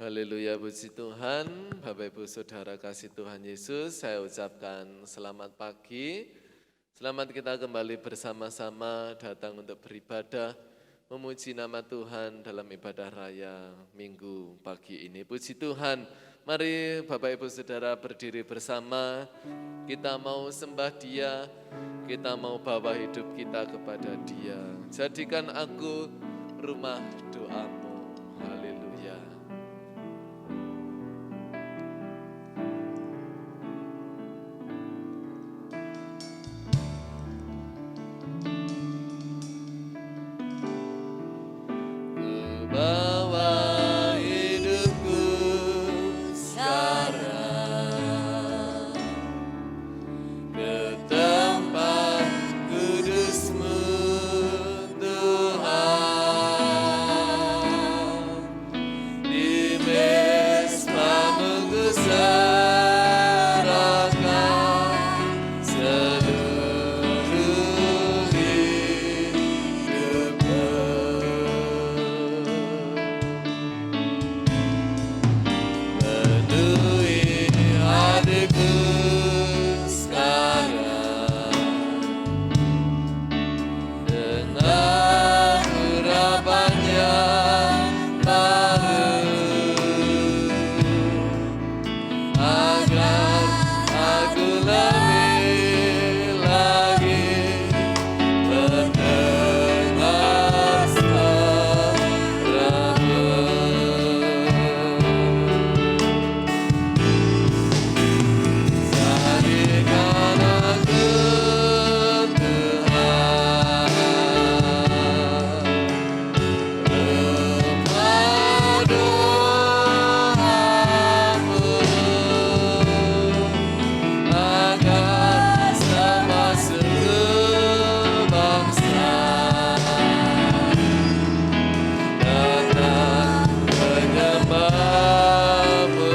Haleluya, puji Tuhan. Bapak Ibu Saudara kasih Tuhan Yesus, saya ucapkan selamat pagi. Selamat kita kembali bersama-sama datang untuk beribadah, memuji nama Tuhan dalam ibadah raya Minggu pagi ini. Puji Tuhan, mari Bapak Ibu Saudara berdiri bersama, kita mau sembah Dia, kita mau bawa hidup kita kepada Dia. Jadikan aku rumah doamu. Haleluya. Bawa hidupku sekarang ke tempat kudus-Mu Tuhan, di mesbah-Mu serahkan seluruh hidupku. Penuhi hatiku sekarang dengan urapan yang baru, agar aku lebih lagi mendengar suara-Mu. Jadikan aku Tuhan, rumah doamu, agar sama seluruh bangsa datang menyembah-Mu.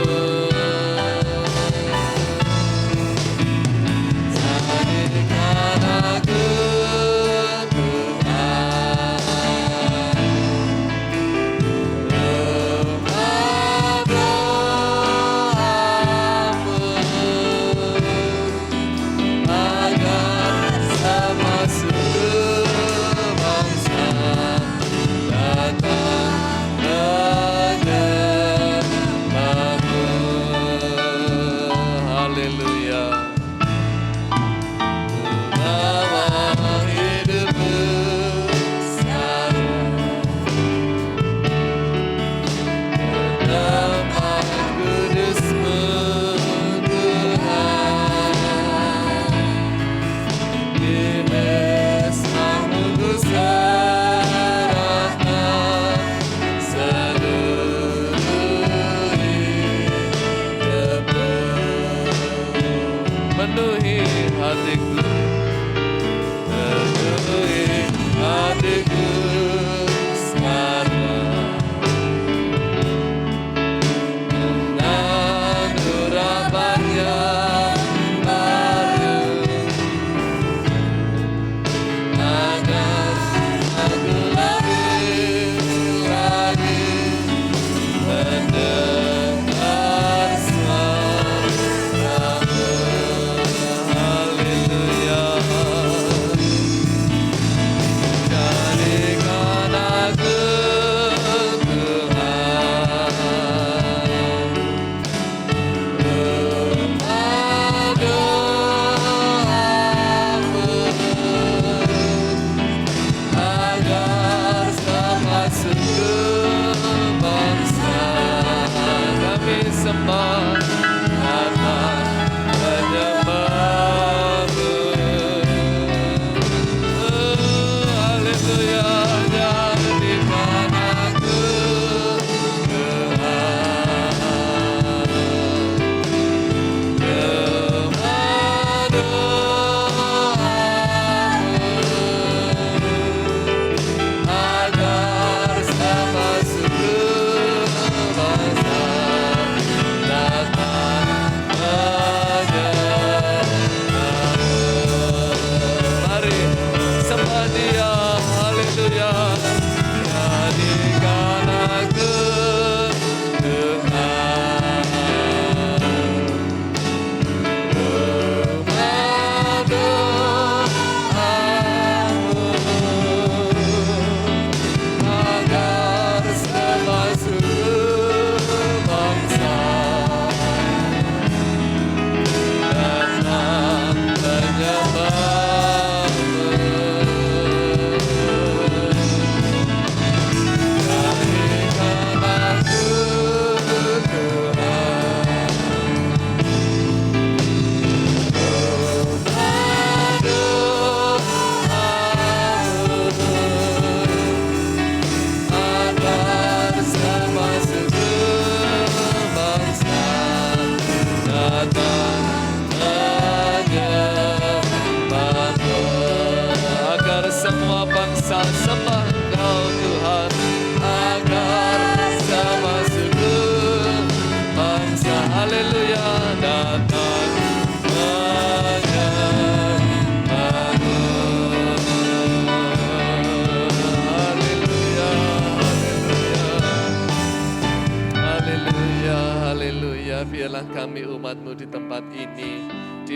Jadikan aku Tuhan, rumah doamu, agar sama seluruh bangsa datang menyembah-Mu. Haleluya. Bawa hidupku sekarang ke tempat kudus-Mu Tuhan, di mesbah-Mu serahkan seluruh hidupku. Penuhi hatiku, penuhi hatiku sekarang dengan urapan yang baru, agar aku lebih lagi mendengar suara-Mu. Haleluya.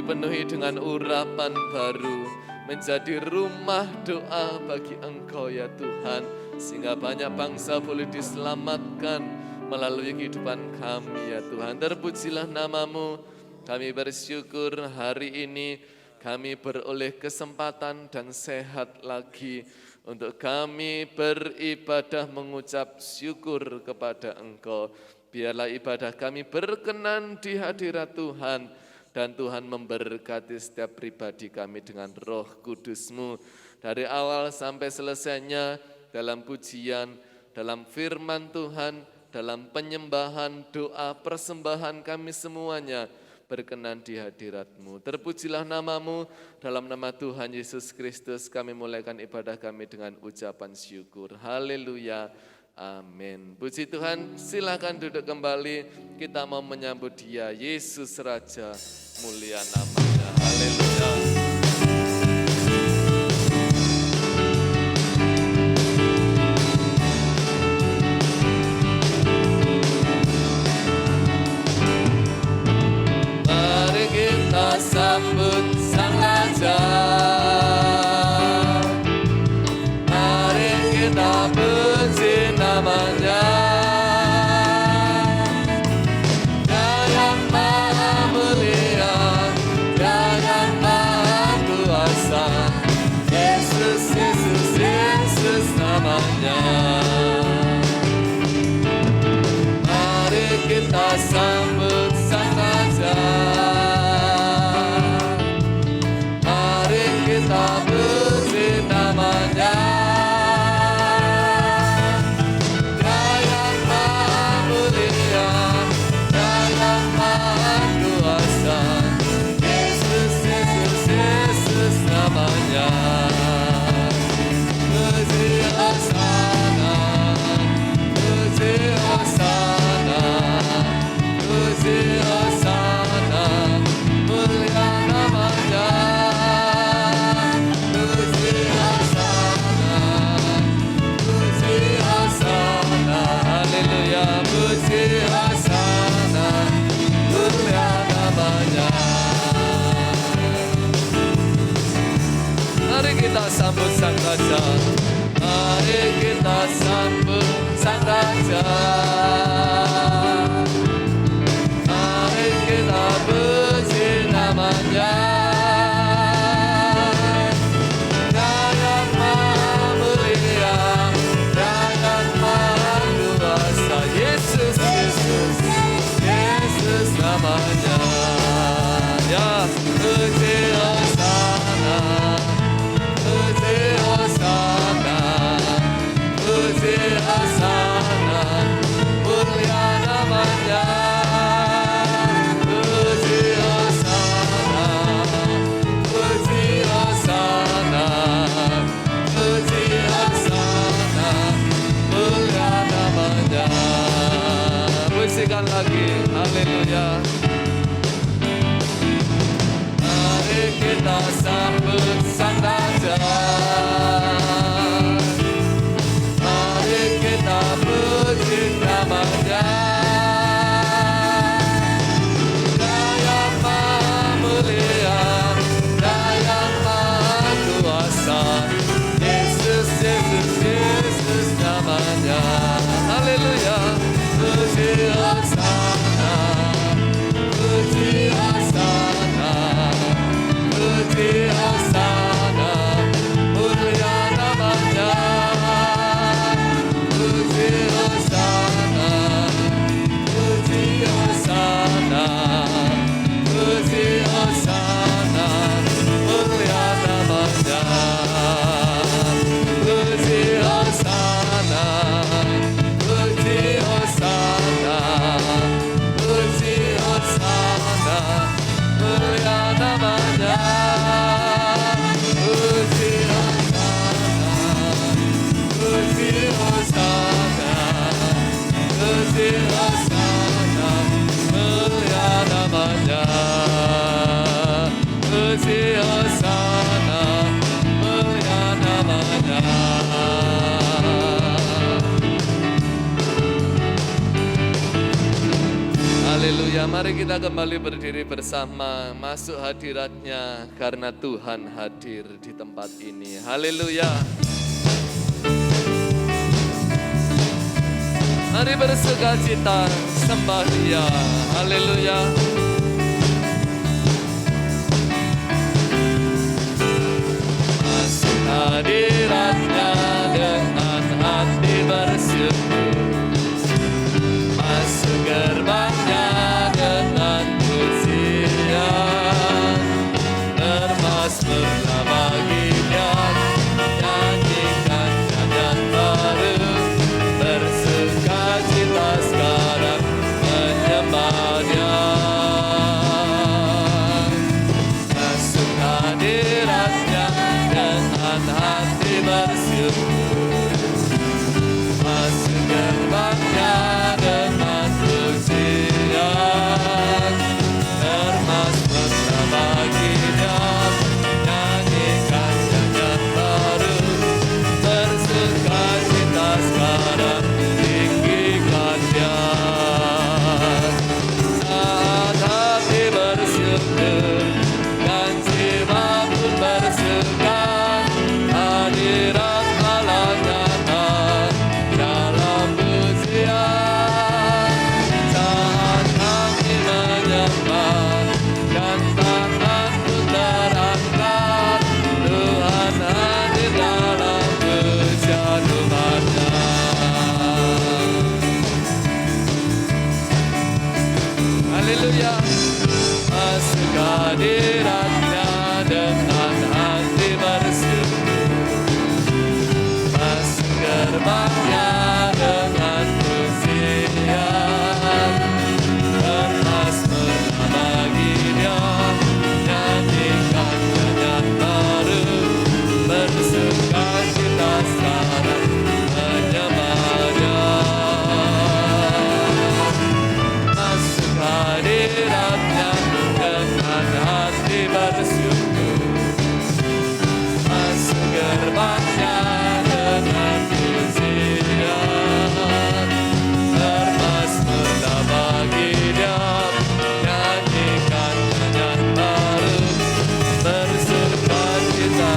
dipenuhi dengan urapan baru, menjadi rumah doa bagi Engkau ya Tuhan, sehingga banyak bangsa boleh diselamatkan melalui kehidupan kami ya Tuhan. Terpujilah nama-Mu, kami bersyukur hari ini kami beroleh kesempatan dan sehat lagi untuk kami beribadah mengucap syukur kepada Engkau. Biarlah ibadah kami berkenan di hadirat Tuhan, dan Tuhan memberkati setiap pribadi kami dengan Roh Kudus-Mu. Dari awal sampai selesainya dalam pujian, dalam firman Tuhan, dalam penyembahan, doa, persembahan kami semuanya berkenan di hadirat-Mu. Terpujilah nama-Mu, dalam nama Tuhan Yesus Kristus kami mulaikan ibadah kami dengan ucapan syukur. Haleluya. Amin. Puji Tuhan, silakan duduk kembali. Kita mau menyambut Dia, Yesus Raja, mulia namanya. Haleluya. Mari kita sambut Sang Raja. Mari kita puji namanya. Dia yang maha mulia, Dia yang maha kuasa. Yesus, Yesus, Yesus namanya. Mari kita sambut Sang Raja. Mari kita puji namanya. Kita sambut Sang Raja. Mari kita sambut Sang Raja. Mari kita puji namanya. Dia yang maha mulia, Dia yang maha kuasa. Yesus, Yesus, Yesus namanya. Ya, puji Hosana. Puji Hosana, puji Hosana, mulia namanya. Puji Hosana, puji Hosana, puji Hosana, mulia namanya. Pujikan lagi, haleluya. Mari kita sambut Sang Raja. Mari kita puji namanya. Dia yang maha mulia, Dia yang maha kuasa. Yesus, Yesus, Yesus namanya. Haleluya. Puji Hosana, puji Hosana, puji Hosana, mulia namanya. Puji Hosana, puji Hosana, puji Hosana, mulia namanya. Puji Hosana, puji Hosana, puji Hosana, mulia namanya. Puji Hosana, puji Hosana, puji Hosana, mulia namanya. Puji Hosana, mulia namanya. Haleluya. Haleluya, mari kita kembali berdiri bersama, masuk hadiratnya karena Tuhan hadir di tempat ini. Haleluya. Mari bersukacita, sembah Dia. Haleluya. Masuk hadiratnya dengan hati bersyukur. Masuk gerbangnya dengan pujian, bermasmurlah baginya, nyanyikan nyanyian baru, bersukacita sekarang menyembah Dia. Masuk hadiratnya dengan hati bersyukur, masuk gerbangnya dengan pujian, bermasmurlah baginya, nyanyikan nyanyian baru, bersukacita sekarang tinggikan Dia. Saat hati bersyukur dan jiwa pun bersuka, hadirat Allah nyata dalam pujian. Saat kami menyembah dan tangan pun terangkat, Tuhan hadir dalam pujian umat-Nya. Haleluya. Masuk hadiratnya dengan hati bersyukur, masuk gerbangnya dengan pujian, bermasmurlah bagi Dia, nyanyikan nyanyian baru, bersukacita sekarang menyembah Dia. Masuk hadiratnya dengan hati bersyukur, masuk gerbangnya dengan pujian, bermasmurlah bagi Dia, nyanyikan nyanyian baru, bersukacita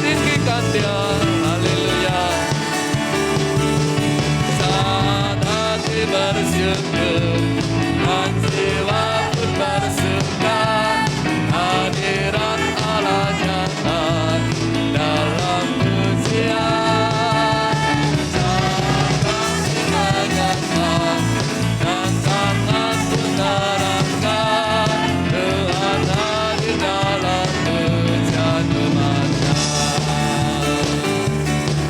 tinggikan Dia. Haleluya. Saat hati bersyukur dan jiwa pun bersuka, hadirat Allah nyata dalam pujian. Saat kami menyembah dan tangan pun terangkat, Tuhan hadir dalam pujian umat-Nya.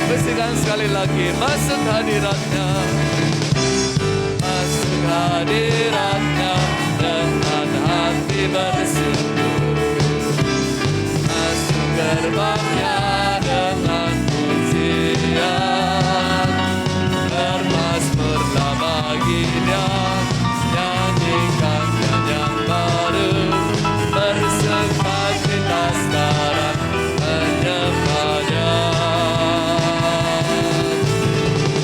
Bisikan sekali lagi, masuk hadiratnya, masuk hadiratnya dengan hati bersyukur, masuk gerbangnya dengan pujian, bermasmurlah bagi Dia, nyanyikan nyanyian baru, bersukacita sekarang menyembah Dia.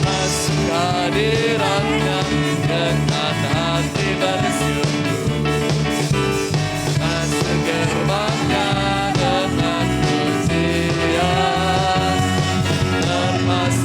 Masuk hadiratnya dengan hati bersyukur, masuk gerbangnya dengan pujian, bermasmurlah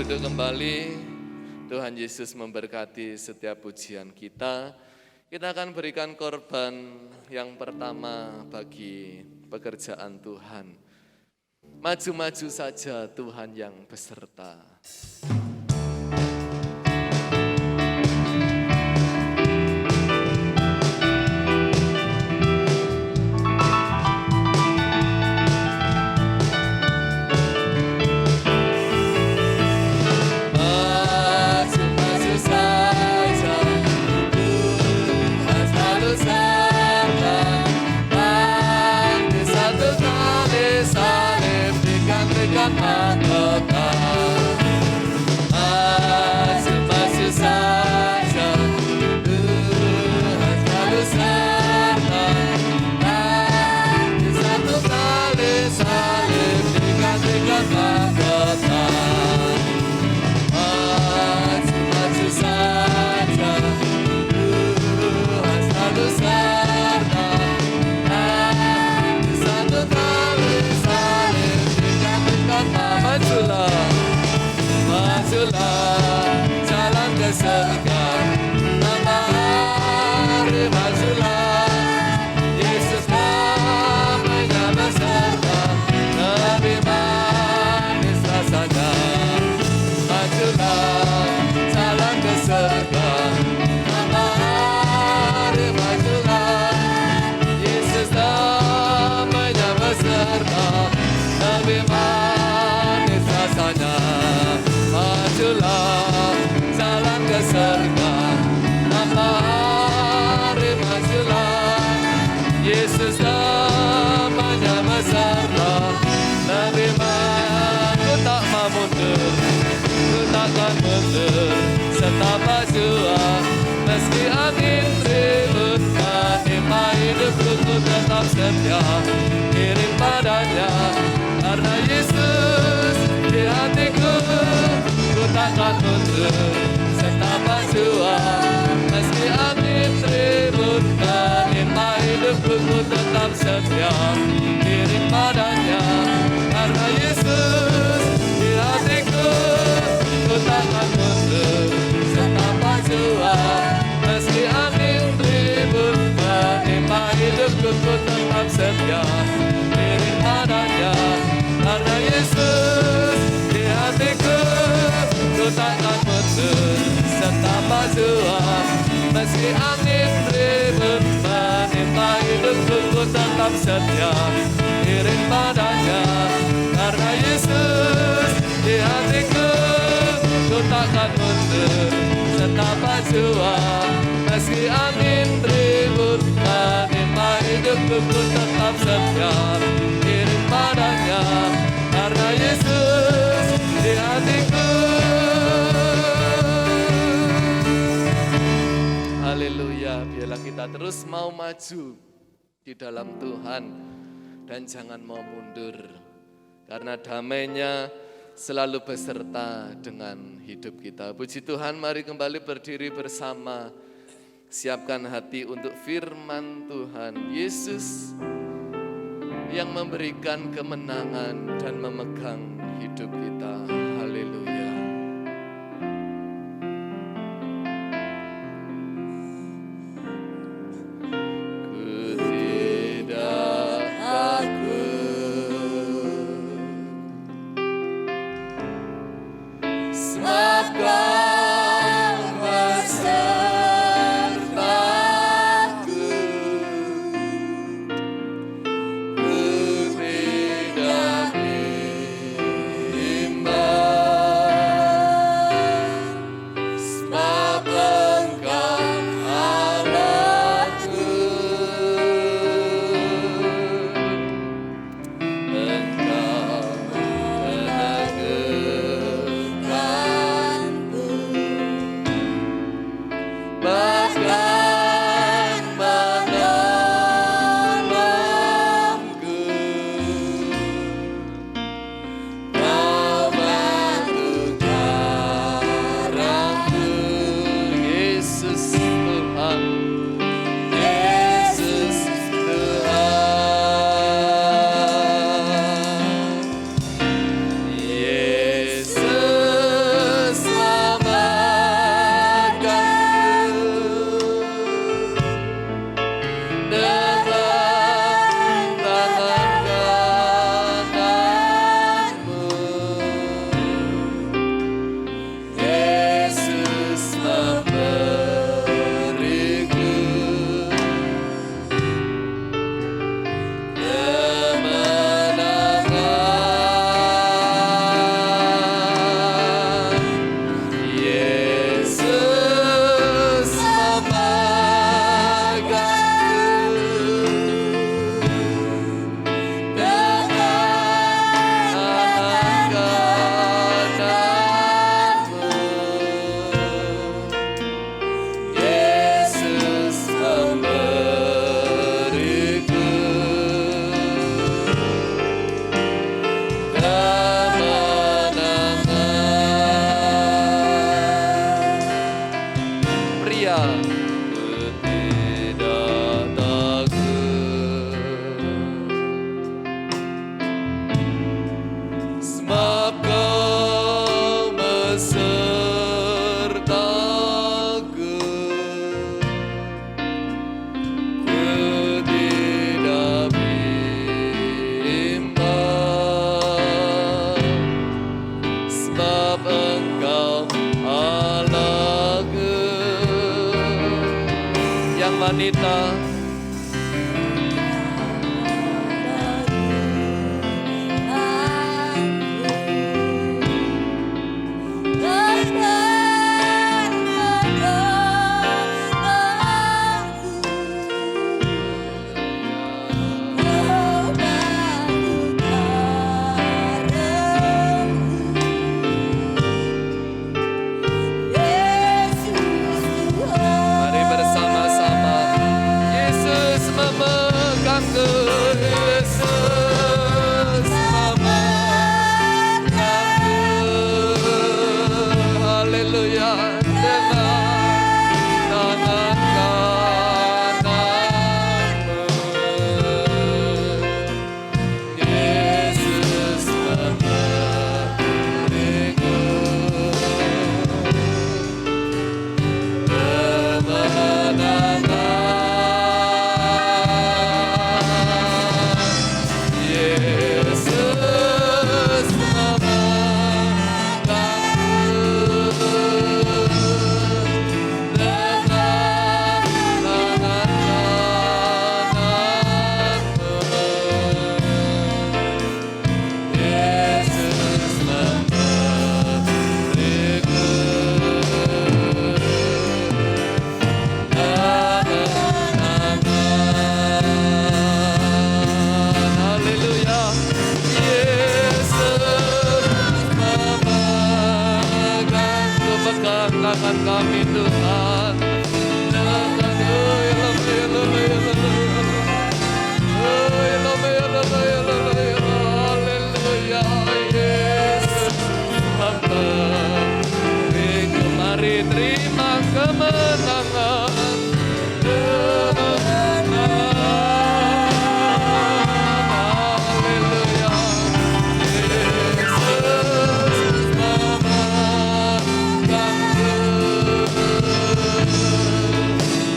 duduk kembali. Tuhan Yesus memberkati setiap pujian kita. Kita akan berikan korban yang pertama bagi pekerjaan Tuhan. Maju-maju saja Tuhan yang beserta. Serta berjuang meski angin ribut, menimpa hidupku ku tetap setia kirim padanya. Karena Yesus di hatiku, ku takkan mundur. Serta berjuang meski angin ribut, menimpa hidupku ku tetap setia kirim padanya. Karena Yesus di hatiku, ku takkan mundur. Meski angin ribut menimpa hidupku, ku tetap setia kirim padanya. Karena Yesus di hatiku, ku takkan mundur serta berjuang. Meski angin ribut menimpa hidupku, ku tetap setia kirim padanya. Karena Yesus di hatiku, ku takkan mundur serta berjuang. Meski angin ribut menimpa hidupku, ku tetap setia kirim padanya. Karena Yesus di hatiku. Haleluya, biarlah kita terus mau maju di dalam Tuhan dan jangan mau mundur. Karena damainya selalu beserta dengan hidup kita. Puji Tuhan, mari kembali berdiri bersama. Siapkan hati untuk firman Tuhan. Yesus yang memberikan kemenangan dan memegang hidup kita. Haleluya. Imba yang wanita. Mari bersama-sama Yesus memegangku, Yesus memegangku. Haleluya, dengan tangan kananmu. Yesus memberiku kemenangan. Yesus memegangku dengan tangan kananmu. Yesus memberiku kemenangan. Haleluya. Yesus memegangku, pegang tangan kami Tuhan. Haleluya, Yesus memberiku. Mari terima kemenangan. Haleluya, Yesus memegangku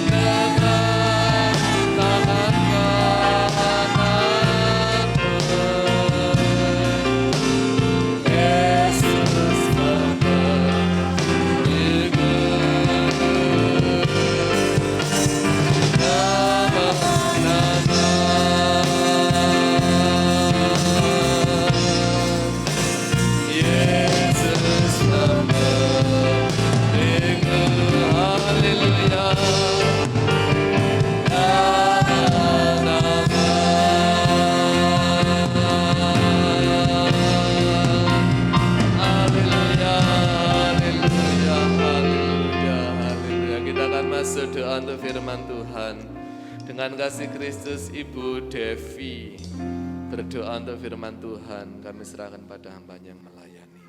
dengan tangan kananmu. Yesus memberiku kemenangan. Yesus memberiku, haleluya, haleluya, haleluya, haleluya, haleluya. Kita akan masuk doa untuk firman Tuhan. Dengan kasih Kristus, Ibu Devi berdoa untuk firman Tuhan. Kami serahkan pada hamba-Nya yang melayani.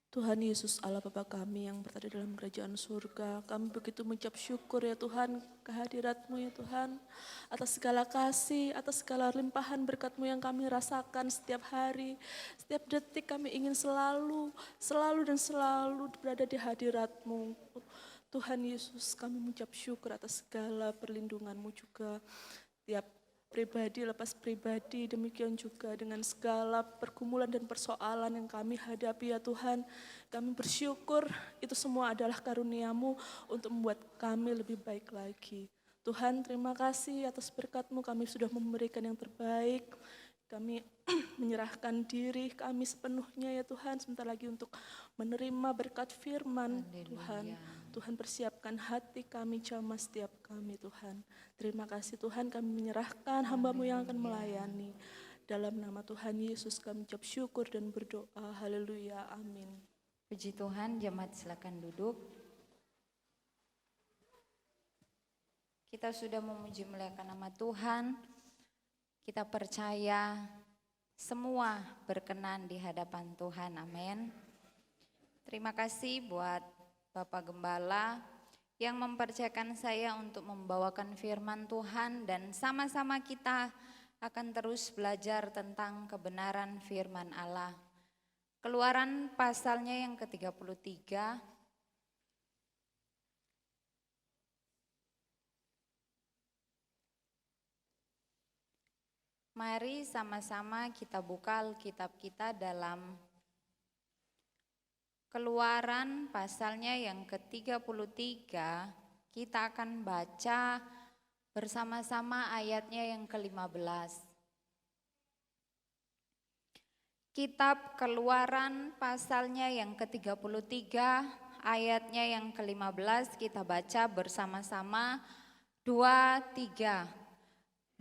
Tuhan Yesus Allah Bapa kami yang berada dalam kerajaan surga, kami begitu mengucap syukur ya Tuhan kehadirat-Mu ya Tuhan, atas segala kasih, atas segala limpahan berkat-Mu yang kami rasakan setiap hari, setiap detik kami ingin selalu berada di hadirat-Mu. Tuhan Yesus, kami mengucap syukur atas segala perlindungan-Mu juga, tiap pribadi lepas pribadi, demikian juga dengan segala pergumulan dan persoalan yang kami hadapi ya Tuhan. Kami bersyukur itu semua adalah karunia-Mu untuk membuat kami lebih baik lagi. Tuhan, terima kasih atas berkat-Mu, kami sudah memberikan yang terbaik. Kami menyerahkan diri kami sepenuhnya ya Tuhan, sebentar lagi untuk menerima berkat firman Tuhan. Tuhan persiapkan hati kami, jamah setiap kami Tuhan. Terima kasih Tuhan, kami menyerahkan hamba-Mu yang akan melayani. Dalam nama Tuhan Yesus kami ucap syukur dan berdoa. Haleluya, amin. Puji Tuhan, jemaat silakan duduk. Kita sudah memuji muliakan nama Tuhan. Kita percaya semua berkenan di hadapan Tuhan, amin. Terima kasih buat Bapak Gembala yang mempercayakan saya untuk membawakan firman Tuhan dan sama-sama kita akan terus belajar tentang kebenaran firman Allah. Keluaran pasalnya yang ke-33. Mari sama-sama kita buka Alkitab kita dalam Keluaran pasalnya yang ke-33, kita akan baca bersama-sama ayatnya yang ke-15. Kitab Keluaran pasalnya yang ke-33, ayatnya yang ke-15, kita baca bersama-sama 2, 3.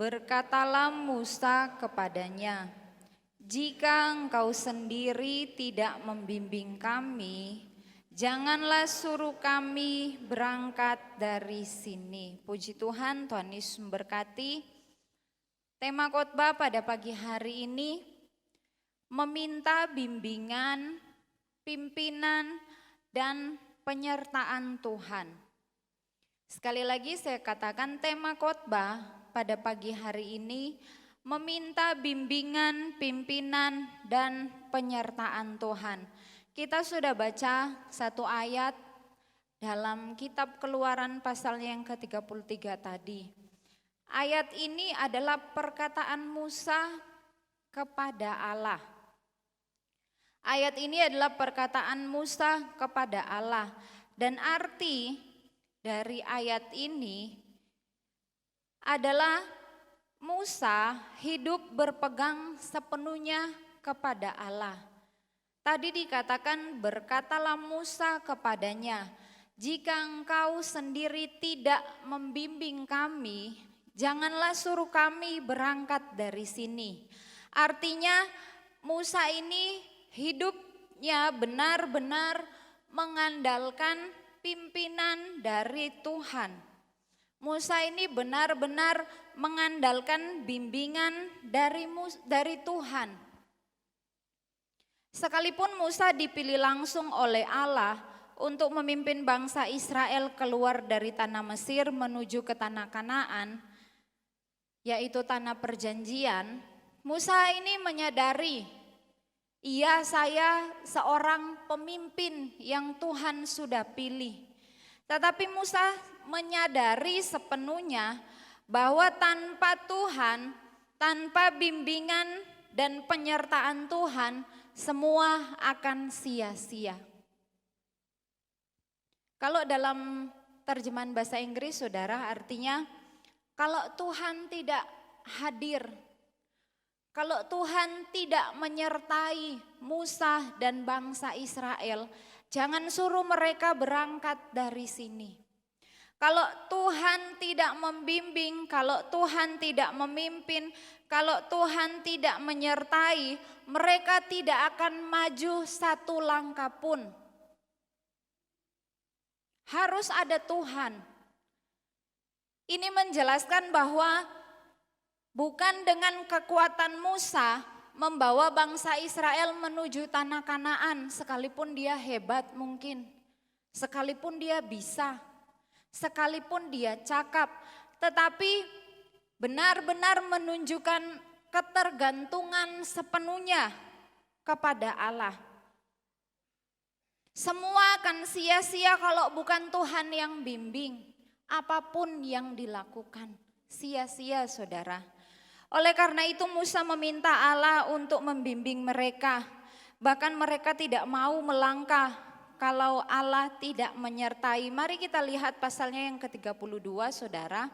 Berkatalah Musa kepadanya, jika engkau sendiri tidak membimbing kami, janganlah suruh kami berangkat dari sini. Puji Tuhan, Tuhan Yesus memberkati. Tema khotbah pada pagi hari ini, meminta bimbingan, pimpinan, dan penyertaan Tuhan. Sekali lagi saya katakan tema khotbah pada pagi hari ini, meminta bimbingan, pimpinan, dan penyertaan Tuhan. Kita sudah baca satu ayat dalam kitab Keluaran pasalnya yang ke-33 tadi. Ayat ini adalah perkataan Musa kepada Allah. Ayat ini adalah perkataan Musa kepada Allah. Dan arti dari ayat ini adalah Musa hidup berpegang sepenuhnya kepada Allah. Tadi dikatakan berkatalah Musa kepadanya, jika engkau sendiri tidak membimbing kami, janganlah suruh kami berangkat dari sini. Artinya Musa ini hidupnya benar-benar mengandalkan pimpinan dari Tuhan. Musa ini benar-benar mengandalkan bimbingan dari Tuhan. Sekalipun Musa dipilih langsung oleh Allah untuk memimpin bangsa Israel keluar dari tanah Mesir menuju ke tanah Kanaan, yaitu tanah perjanjian, Musa ini menyadari, iya, saya seorang pemimpin yang Tuhan sudah pilih. Tetapi Musa menyadari sepenuhnya bahwa tanpa Tuhan, tanpa bimbingan dan penyertaan Tuhan, semua akan sia-sia. Kalau dalam terjemahan bahasa Inggris, saudara, artinya kalau Tuhan tidak hadir, kalau Tuhan tidak menyertai Musa dan bangsa Israel, jangan suruh mereka berangkat dari sini. Kalau Tuhan tidak membimbing, kalau Tuhan tidak memimpin, kalau Tuhan tidak menyertai, mereka tidak akan maju satu langkah pun. Harus ada Tuhan. Ini menjelaskan bahwa bukan dengan kekuatan Musa membawa bangsa Israel menuju tanah Kanaan, sekalipun dia hebat mungkin, sekalipun dia bisa, sekalipun dia cakap, tetapi benar-benar menunjukkan ketergantungan sepenuhnya kepada Allah. Semua akan sia-sia kalau bukan Tuhan yang bimbing. Apapun yang dilakukan sia-sia, saudara. Oleh karena itu Musa meminta Allah untuk membimbing mereka. Bahkan mereka tidak mau melangkah kalau Allah tidak menyertai. Mari kita lihat pasalnya yang ke-32, saudara.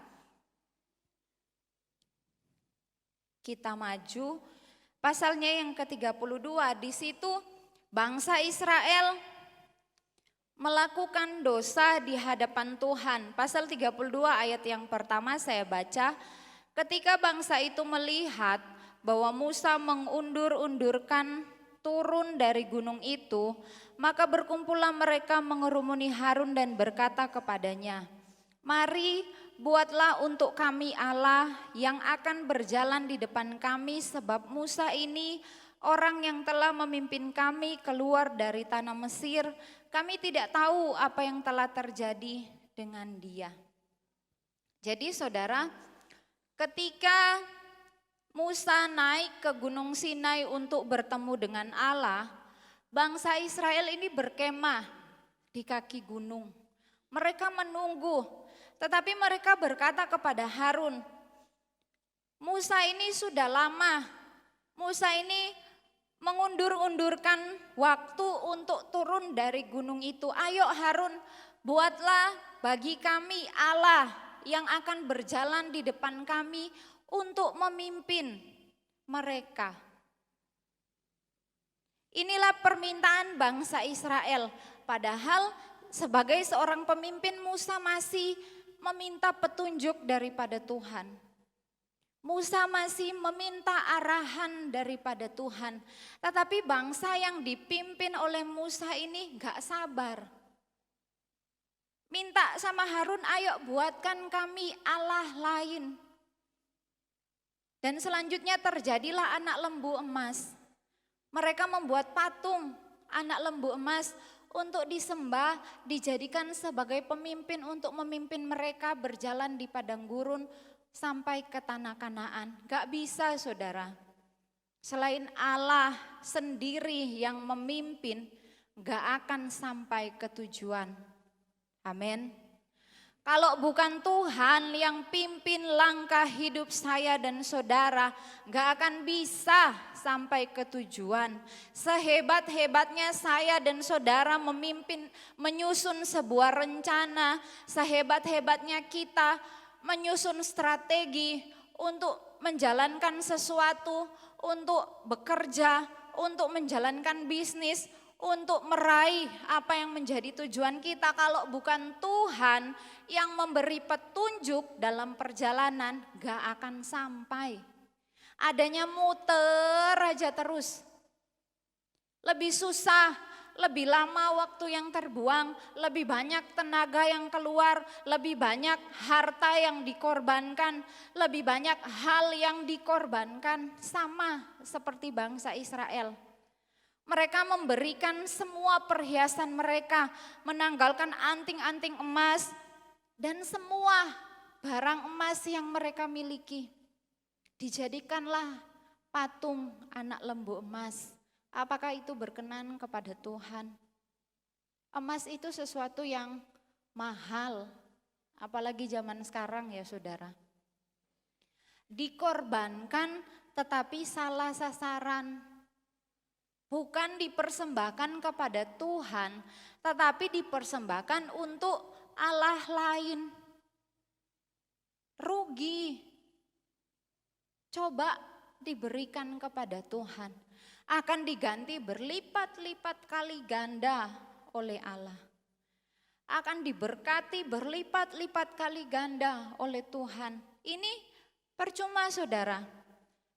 Kita maju. Pasalnya yang ke-32, di situ bangsa Israel melakukan dosa di hadapan Tuhan. Pasal 32 ayat yang pertama saya baca. Ketika bangsa itu melihat bahwa Musa mengundur-undurkan turun dari gunung itu, maka berkumpullah mereka mengerumuni Harun dan berkata kepadanya, mari buatlah untuk kami Allah yang akan berjalan di depan kami, sebab Musa ini orang yang telah memimpin kami keluar dari tanah Mesir. Kami tidak tahu apa yang telah terjadi dengan dia. Jadi saudara, ketika Musa naik ke Gunung Sinai untuk bertemu dengan Allah, bangsa Israel ini berkemah di kaki gunung. Mereka menunggu, tetapi mereka berkata kepada Harun, Musa ini sudah lama, Musa ini mengundur-undurkan waktu untuk turun dari gunung itu. Ayo Harun, buatlah bagi kami Allah yang akan berjalan di depan kami untuk memimpin mereka. Inilah permintaan bangsa Israel. Padahal sebagai seorang pemimpin Musa masih meminta petunjuk daripada Tuhan. Musa masih meminta arahan daripada Tuhan. Tetapi bangsa yang dipimpin oleh Musa ini gak sabar. Minta sama Harun, ayo buatkan kami Allah lain. Dan selanjutnya terjadilah anak lembu emas. Mereka membuat patung anak lembu emas untuk disembah, dijadikan sebagai pemimpin untuk memimpin mereka berjalan di padang gurun sampai ke tanah Kanaan. Gak bisa saudara, selain Allah sendiri yang memimpin, gak akan sampai ke tujuan. Amin. Kalau bukan Tuhan yang pimpin langkah hidup saya dan saudara, gak akan bisa sampai ke tujuan. Sehebat-hebatnya saya dan saudara memimpin, menyusun sebuah rencana, sehebat-hebatnya kita menyusun strategi untuk menjalankan sesuatu, untuk bekerja, untuk menjalankan bisnis, untuk meraih apa yang menjadi tujuan kita. Kalau bukan Tuhan yang memberi petunjuk dalam perjalanan, gak akan sampai. Adanya muter aja terus. Lebih susah, lebih lama waktu yang terbuang, lebih banyak tenaga yang keluar, lebih banyak harta yang dikorbankan, lebih banyak hal yang dikorbankan. Sama seperti bangsa Israel. Mereka memberikan semua perhiasan mereka, menanggalkan anting-anting emas dan semua barang emas yang mereka miliki. Dijadikanlah patung anak lembu emas. Apakah itu berkenan kepada Tuhan? Emas itu sesuatu yang mahal, apalagi zaman sekarang ya saudara. Dikorbankan tetapi salah sasaran. Bukan dipersembahkan kepada Tuhan, tetapi dipersembahkan untuk Allah lain. Rugi. Coba diberikan kepada Tuhan. Akan diganti berlipat-lipat kali ganda oleh Allah. Akan diberkati berlipat-lipat kali ganda oleh Tuhan. Ini percuma saudara.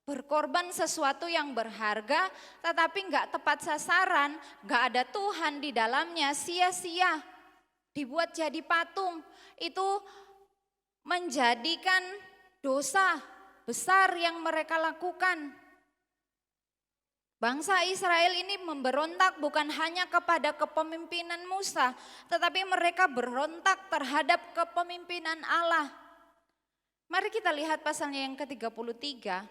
Berkorban sesuatu yang berharga tetapi enggak tepat sasaran, enggak ada Tuhan di dalamnya, sia-sia. Dibuat jadi patung, itu menjadikan dosa besar yang mereka lakukan. Bangsa Israel ini memberontak bukan hanya kepada kepemimpinan Musa, tetapi mereka berontak terhadap kepemimpinan Allah. Mari kita lihat pasalnya yang ke-33,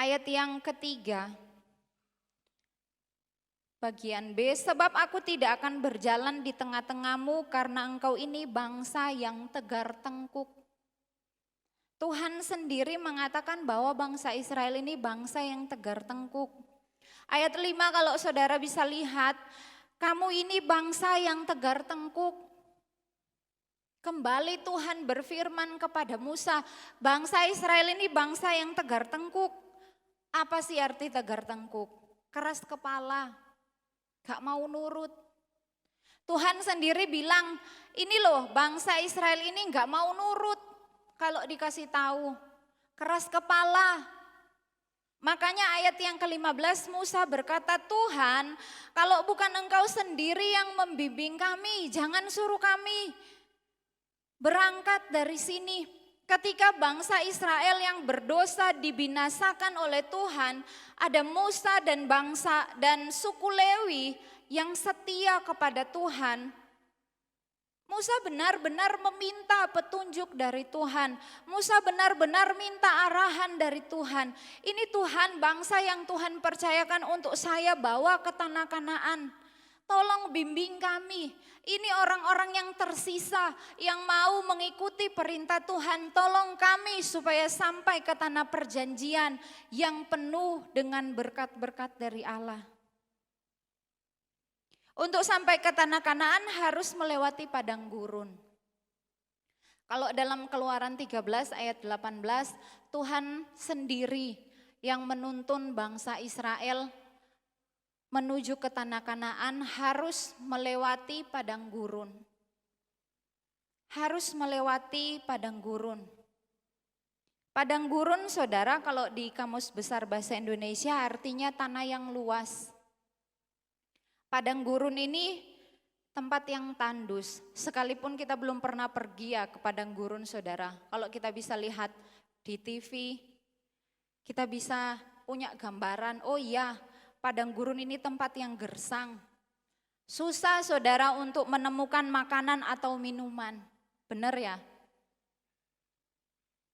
ayat yang ketiga, bagian B, sebab aku tidak akan berjalan di tengah-tengahmu karena engkau ini bangsa yang tegar tengkuk. Tuhan sendiri mengatakan bahwa bangsa Israel ini bangsa yang tegar tengkuk. Ayat 5 kalau saudara bisa lihat, kamu ini bangsa yang tegar tengkuk. Kembali Tuhan berfirman kepada Musa, bangsa Israel ini bangsa yang tegar tengkuk. Apa sih arti tegar tengkuk? Keras kepala, gak mau nurut. Tuhan sendiri bilang, ini loh bangsa Israel ini gak mau nurut. Kalau dikasih tahu, keras kepala. Makanya ayat yang ke-15 Musa berkata, Tuhan kalau bukan engkau sendiri yang membimbing kami, jangan suruh kami berangkat dari sini. Ketika bangsa Israel yang berdosa dibinasakan oleh Tuhan, ada Musa dan bangsa dan suku Lewi yang setia kepada Tuhan. Musa benar-benar meminta petunjuk dari Tuhan. Musa benar-benar minta arahan dari Tuhan. Ini Tuhan, bangsa yang Tuhan percayakan untuk saya bawa ke tanah Kanaan. tolong bimbing kami. Ini orang-orang yang tersisa, yang mau mengikuti perintah Tuhan. Tolong kami supaya sampai ke tanah perjanjian yang penuh dengan berkat-berkat dari Allah. Untuk sampai ke tanah Kanaan harus melewati padang gurun. Kalau dalam Keluaran 13 ayat 18, Tuhan sendiri yang menuntun bangsa Israel menuju ke tanah Kanaan harus melewati padang gurun. Harus melewati padang gurun. Padang gurun, saudara, kalau di Kamus Besar Bahasa Indonesia artinya tanah yang luas. Padang gurun ini tempat yang tandus. Sekalipun kita belum pernah pergi ya ke padang gurun, saudara. Kalau kita bisa lihat di TV, kita bisa punya gambaran, oh iya, padang gurun ini tempat yang gersang. Susah, saudara, untuk menemukan makanan atau minuman. Benar ya?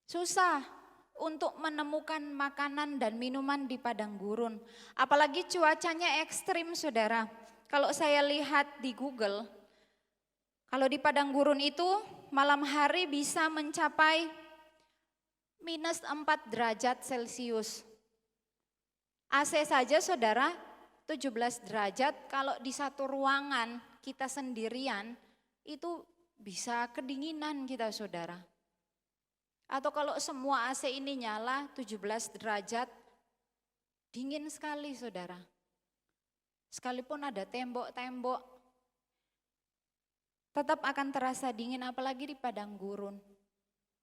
Susah untuk menemukan makanan dan minuman di padang gurun. Apalagi cuacanya ekstrim, saudara. Kalau saya lihat di Google, kalau di padang gurun itu malam hari bisa mencapai -4 derajat Celcius. AC saja, saudara, 17 derajat. Kalau di satu ruangan kita sendirian itu bisa kedinginan kita, saudara. Atau kalau semua AC ini nyala 17 derajat, dingin sekali, saudara. Sekalipun ada tembok-tembok, tetap akan terasa dingin, apalagi di padang gurun.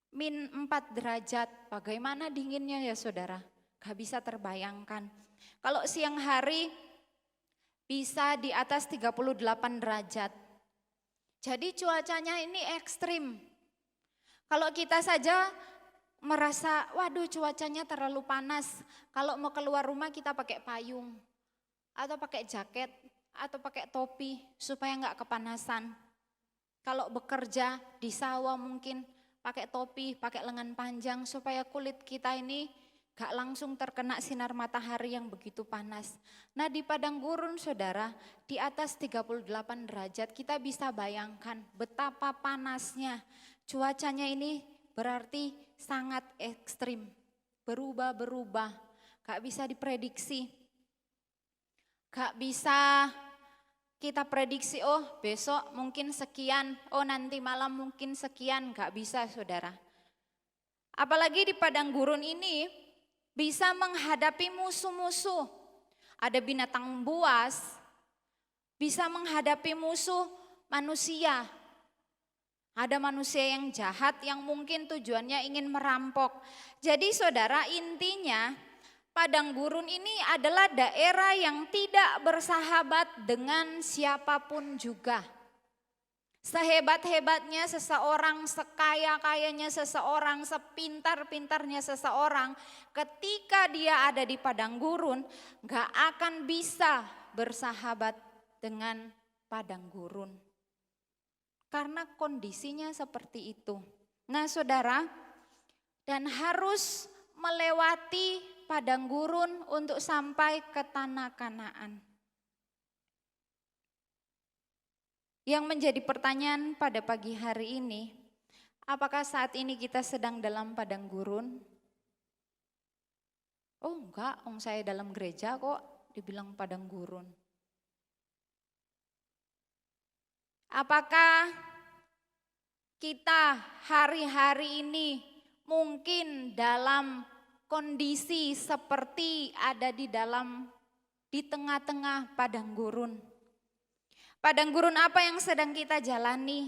-4 derajat, bagaimana dinginnya ya, saudara? Gak bisa terbayangkan. Kalau siang hari bisa di atas 38 derajat. Jadi cuacanya ini ekstrim. Kalau kita saja merasa, waduh cuacanya terlalu panas. Kalau mau keluar rumah kita pakai payung. Atau pakai jaket, atau pakai topi supaya enggak kepanasan. Kalau bekerja di sawah mungkin pakai topi, pakai lengan panjang supaya kulit kita ini gak langsung terkena sinar matahari yang begitu panas. Nah di padang gurun, saudara, di atas 38 derajat kita bisa bayangkan betapa panasnya. Cuacanya ini berarti sangat ekstrim, berubah-berubah, gak bisa diprediksi. Gak bisa kita prediksi, oh besok mungkin sekian, oh nanti malam mungkin sekian, gak bisa, saudara. Apalagi di padang gurun ini bisa menghadapi musuh-musuh. Ada binatang buas, bisa menghadapi musuh manusia. Ada manusia yang jahat yang mungkin tujuannya ingin merampok. Jadi saudara, intinya padang gurun ini adalah daerah yang tidak bersahabat dengan siapapun juga. Sehebat-hebatnya seseorang, sekaya-kayanya seseorang, sepintar-pintarnya seseorang, ketika dia ada di padang gurun, gak akan bisa bersahabat dengan padang gurun. Karena kondisinya seperti itu. Nah saudara, dan harus melewati padang gurun untuk sampai ke tanah Kanaan. Yang menjadi pertanyaan pada pagi hari ini, apakah saat ini kita sedang dalam padang gurun? Oh enggak, saya dalam gereja kok dibilang padang gurun. Apakah kita hari-hari ini mungkin dalam kondisi seperti ada di tengah-tengah padang gurun? Padang gurun apa yang sedang kita jalani?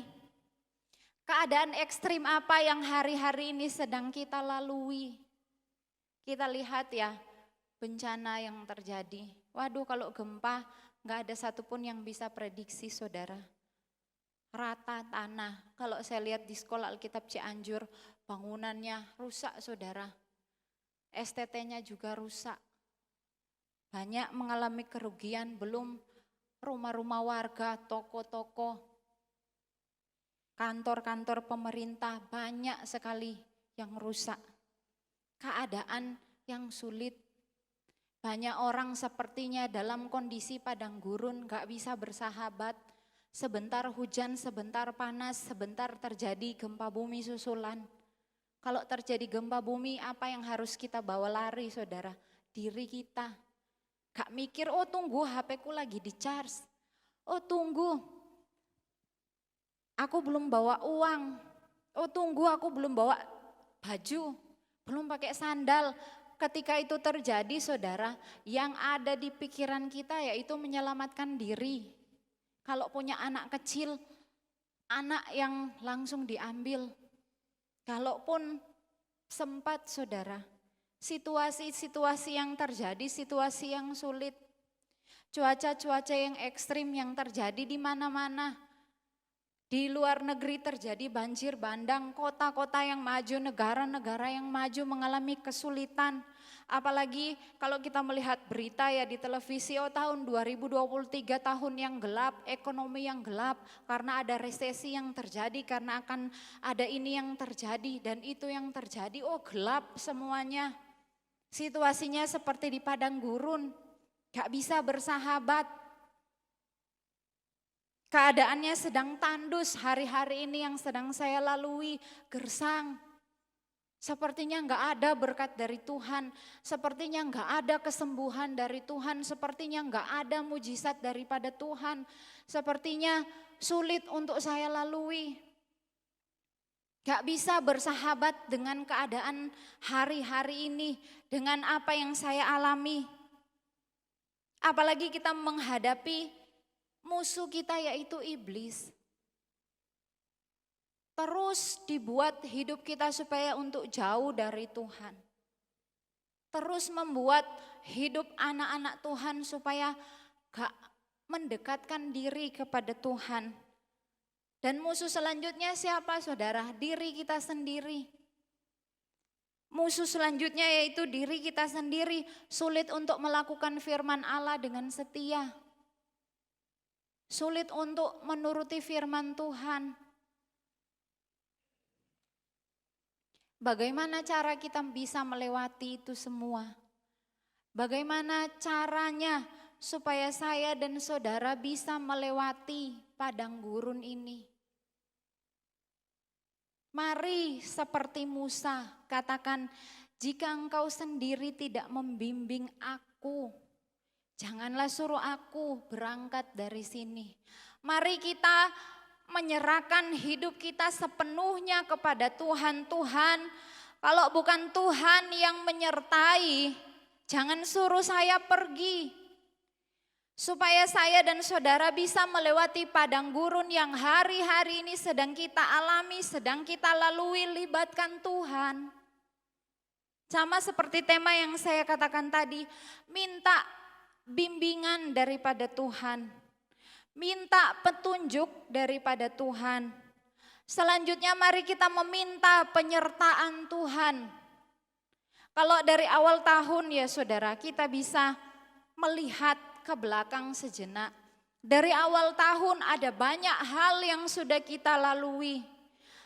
Keadaan ekstrim apa yang hari-hari ini sedang kita lalui? Kita lihat ya bencana yang terjadi. Waduh kalau gempa gak ada satupun yang bisa prediksi, saudara. Rata tanah. Kalau saya lihat di sekolah Alkitab Cianjur, bangunannya rusak, saudara. STT-nya juga rusak. Banyak mengalami kerugian, belum rumah-rumah warga, toko-toko, kantor-kantor pemerintah, banyak sekali yang rusak. Keadaan yang sulit. Banyak orang sepertinya dalam kondisi padang gurun, gak bisa bersahabat. Sebentar hujan, sebentar panas, sebentar terjadi gempa bumi susulan. Kalau terjadi gempa bumi, apa yang harus kita bawa lari, saudara? Diri kita. Gak mikir, oh tunggu HP ku lagi di charge. Oh tunggu, aku belum bawa uang. Oh tunggu, aku belum bawa baju, belum pakai sandal. Ketika itu terjadi, saudara, yang ada di pikiran kita yaitu menyelamatkan diri. Kalau punya anak kecil, anak yang langsung diambil. Kalaupun sempat, saudara, situasi-situasi yang terjadi, situasi yang sulit, cuaca-cuaca yang ekstrim yang terjadi di mana-mana. Di luar negeri terjadi banjir bandang, kota-kota yang maju, negara-negara yang maju mengalami kesulitan. Apalagi kalau kita melihat berita ya di televisi, oh tahun 2023 tahun yang gelap, ekonomi yang gelap, karena ada resesi yang terjadi, karena akan ada ini yang terjadi dan itu yang terjadi, oh gelap semuanya. Situasinya seperti di padang gurun, gak bisa bersahabat. Keadaannya sedang tandus, hari-hari ini yang sedang saya lalui gersang. Sepertinya enggak ada berkat dari Tuhan, sepertinya enggak ada kesembuhan dari Tuhan, sepertinya enggak ada mujizat daripada Tuhan. Sepertinya sulit untuk saya lalui. Enggak bisa bersahabat dengan keadaan hari-hari ini, dengan apa yang saya alami. Apalagi kita menghadapi musuh kita yaitu iblis. Terus dibuat hidup kita supaya untuk jauh dari Tuhan. Terus membuat hidup anak-anak Tuhan supaya gak mendekatkan diri kepada Tuhan. Dan musuh selanjutnya siapa, saudara? Diri kita sendiri. Musuh selanjutnya yaitu diri kita sendiri. Sulit untuk melakukan firman Allah dengan setia. Sulit untuk menuruti firman Tuhan. Bagaimana cara kita bisa melewati itu semua? Bagaimana caranya supaya saya dan saudara bisa melewati padang gurun ini? Mari seperti Musa katakan, jika engkau sendiri tidak membimbing aku, janganlah suruh aku berangkat dari sini. Mari kita menyerahkan hidup kita sepenuhnya kepada Tuhan. Tuhan, kalau bukan Tuhan yang menyertai, jangan suruh saya pergi. Supaya saya dan saudara bisa melewati padang gurun yang hari-hari ini sedang kita alami, sedang kita lalui, libatkan Tuhan. Sama seperti tema yang saya katakan tadi, minta bimbingan daripada Tuhan, minta petunjuk daripada Tuhan. Selanjutnya mari kita meminta penyertaan Tuhan. Kalau dari awal tahun ya saudara, kita bisa melihat ke belakang sejenak. Dari awal tahun ada banyak hal yang sudah kita lalui.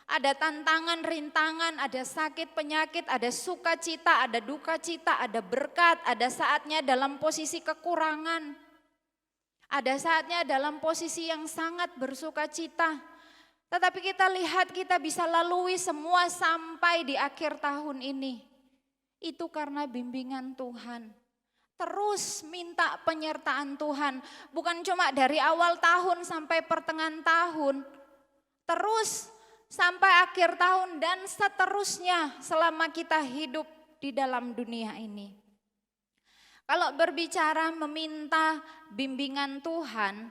Ada tantangan, rintangan, ada sakit, penyakit, ada sukacita, ada duka cita, ada berkat, ada saatnya dalam posisi kekurangan. Ada saatnya dalam posisi yang sangat bersukacita. Tetapi kita lihat kita bisa lalui semua sampai di akhir tahun ini. Itu karena bimbingan Tuhan. Terus minta penyertaan Tuhan. Bukan cuma dari awal tahun sampai pertengahan tahun. Terus sampai akhir tahun dan seterusnya selama kita hidup di dalam dunia ini. Kalau berbicara meminta bimbingan Tuhan,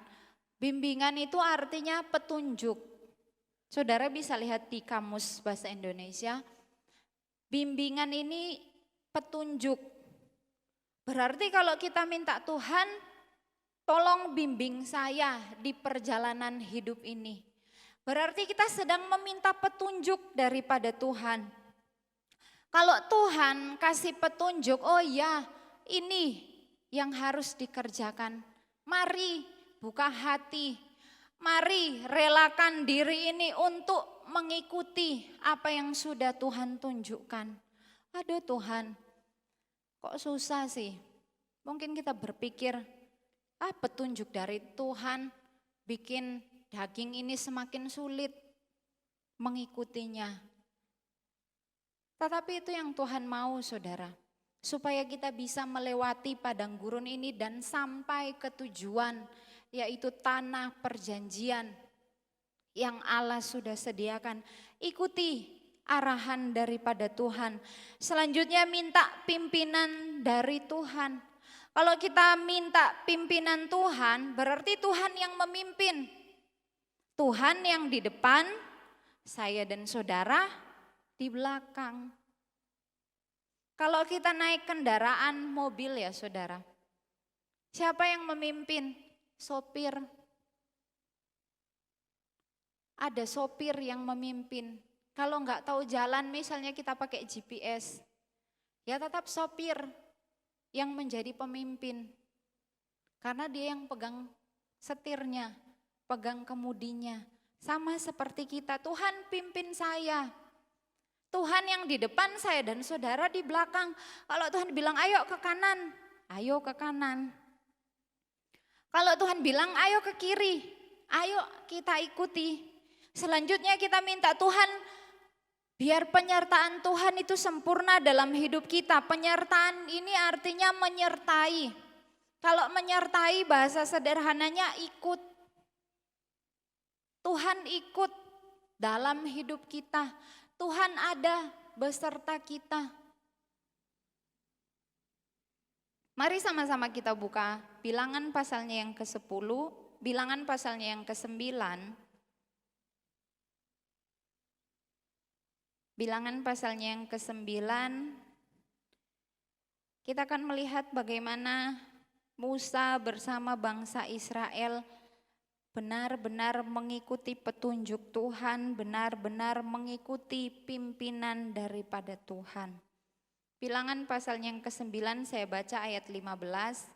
bimbingan itu artinya petunjuk. Saudara bisa lihat di Kamus Bahasa Indonesia, bimbingan ini petunjuk. Berarti kalau kita minta Tuhan, tolong bimbing saya di perjalanan hidup ini. Berarti kita sedang meminta petunjuk daripada Tuhan. Kalau Tuhan kasih petunjuk, oh ya ini yang harus dikerjakan. Mari buka hati, mari relakan diri ini untuk mengikuti apa yang sudah Tuhan tunjukkan. Aduh Tuhan, kok susah sih? Mungkin kita berpikir, petunjuk dari Tuhan bikin daging ini semakin sulit mengikutinya. Tetapi itu yang Tuhan mau, saudara. Supaya kita bisa melewati padang gurun ini dan sampai ke tujuan, yaitu tanah perjanjian yang Allah sudah sediakan. Ikuti arahan daripada Tuhan. Selanjutnya minta pimpinan dari Tuhan. Kalau kita minta pimpinan Tuhan, berarti Tuhan yang memimpin. Tuhan yang di depan, saya dan saudara di belakang. Kalau kita naik kendaraan mobil ya saudara, siapa yang memimpin? Sopir. Ada sopir yang memimpin. Kalau nggak tahu jalan misalnya kita pakai GPS, ya tetap sopir yang menjadi pemimpin. Karena dia yang pegang setirnya, pegang kemudinya. Sama seperti kita, Tuhan pimpin saya. Tuhan yang di depan, saya dan saudara di belakang. Kalau Tuhan bilang ayo ke kanan, ayo ke kanan. Kalau Tuhan bilang ayo ke kiri, ayo kita ikuti. Selanjutnya kita minta Tuhan, biar penyertaan Tuhan itu sempurna dalam hidup kita. Penyertaan ini artinya menyertai. Kalau menyertai bahasa sederhananya ikut. Tuhan ikut dalam hidup kita. Tuhan ada beserta kita. Mari sama-sama kita buka Bilangan pasalnya yang ke-10, Bilangan pasalnya yang ke-9. Bilangan pasalnya yang ke-9. Kita akan melihat bagaimana Musa bersama bangsa Israel benar-benar mengikuti petunjuk Tuhan, benar-benar mengikuti pimpinan daripada Tuhan. Bilangan pasalnya yang ke-9 saya baca ayat 15.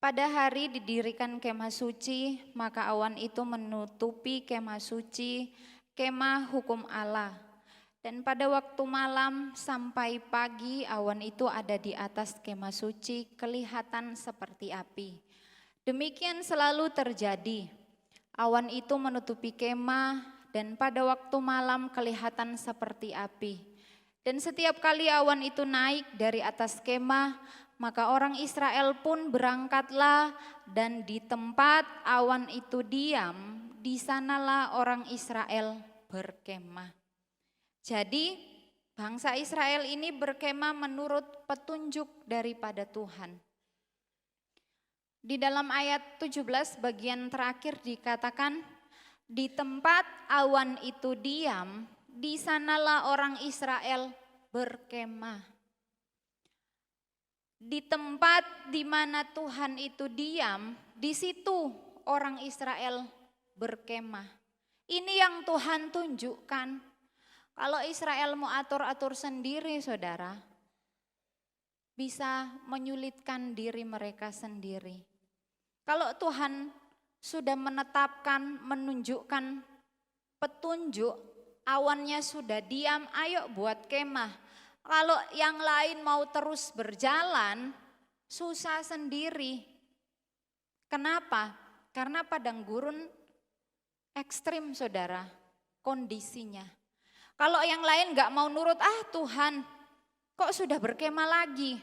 Pada hari didirikan kemah suci, maka awan itu menutupi kemah suci, kemah hukum Allah. Dan pada waktu malam sampai pagi awan itu ada di atas kemah suci, kelihatan seperti api. Demikian selalu terjadi. Awan itu menutupi kemah dan pada waktu malam kelihatan seperti api. Dan setiap kali awan itu naik dari atas kemah, maka orang Israel pun berangkatlah dan di tempat awan itu diam, di sanalah orang Israel berkemah. Jadi bangsa Israel ini berkemah menurut petunjuk daripada Tuhan. Di dalam ayat 17 bagian terakhir dikatakan, di tempat awan itu diam, di sanalah orang Israel berkemah. Di tempat di mana Tuhan itu diam, di situ orang Israel berkemah. Ini yang Tuhan tunjukkan. Kalau Israel mau atur-atur sendiri, saudara, bisa menyulitkan diri mereka sendiri. Kalau Tuhan sudah menetapkan, menunjukkan petunjuk, awannya sudah diam, ayo buat kemah. Kalau yang lain mau terus berjalan, susah sendiri. Kenapa? Karena padang gurun ekstrim, saudara, kondisinya. Kalau yang lain gak mau nurut, Tuhan kok sudah berkemah lagi,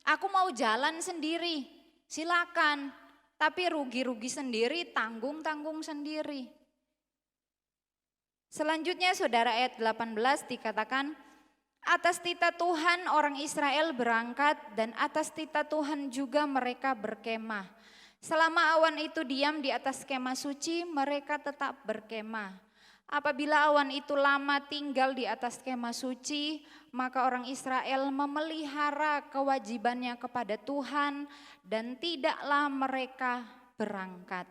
aku mau jalan sendiri, silakan. Tapi rugi-rugi sendiri, tanggung-tanggung sendiri. Selanjutnya saudara ayat 18 dikatakan, atas titah Tuhan orang Israel berangkat dan atas titah Tuhan juga mereka berkemah. Selama awan itu diam di atas kemah suci, mereka tetap berkemah. Apabila awan itu lama tinggal di atas kemah suci, maka orang Israel memelihara kewajibannya kepada Tuhan dan tidaklah mereka berangkat.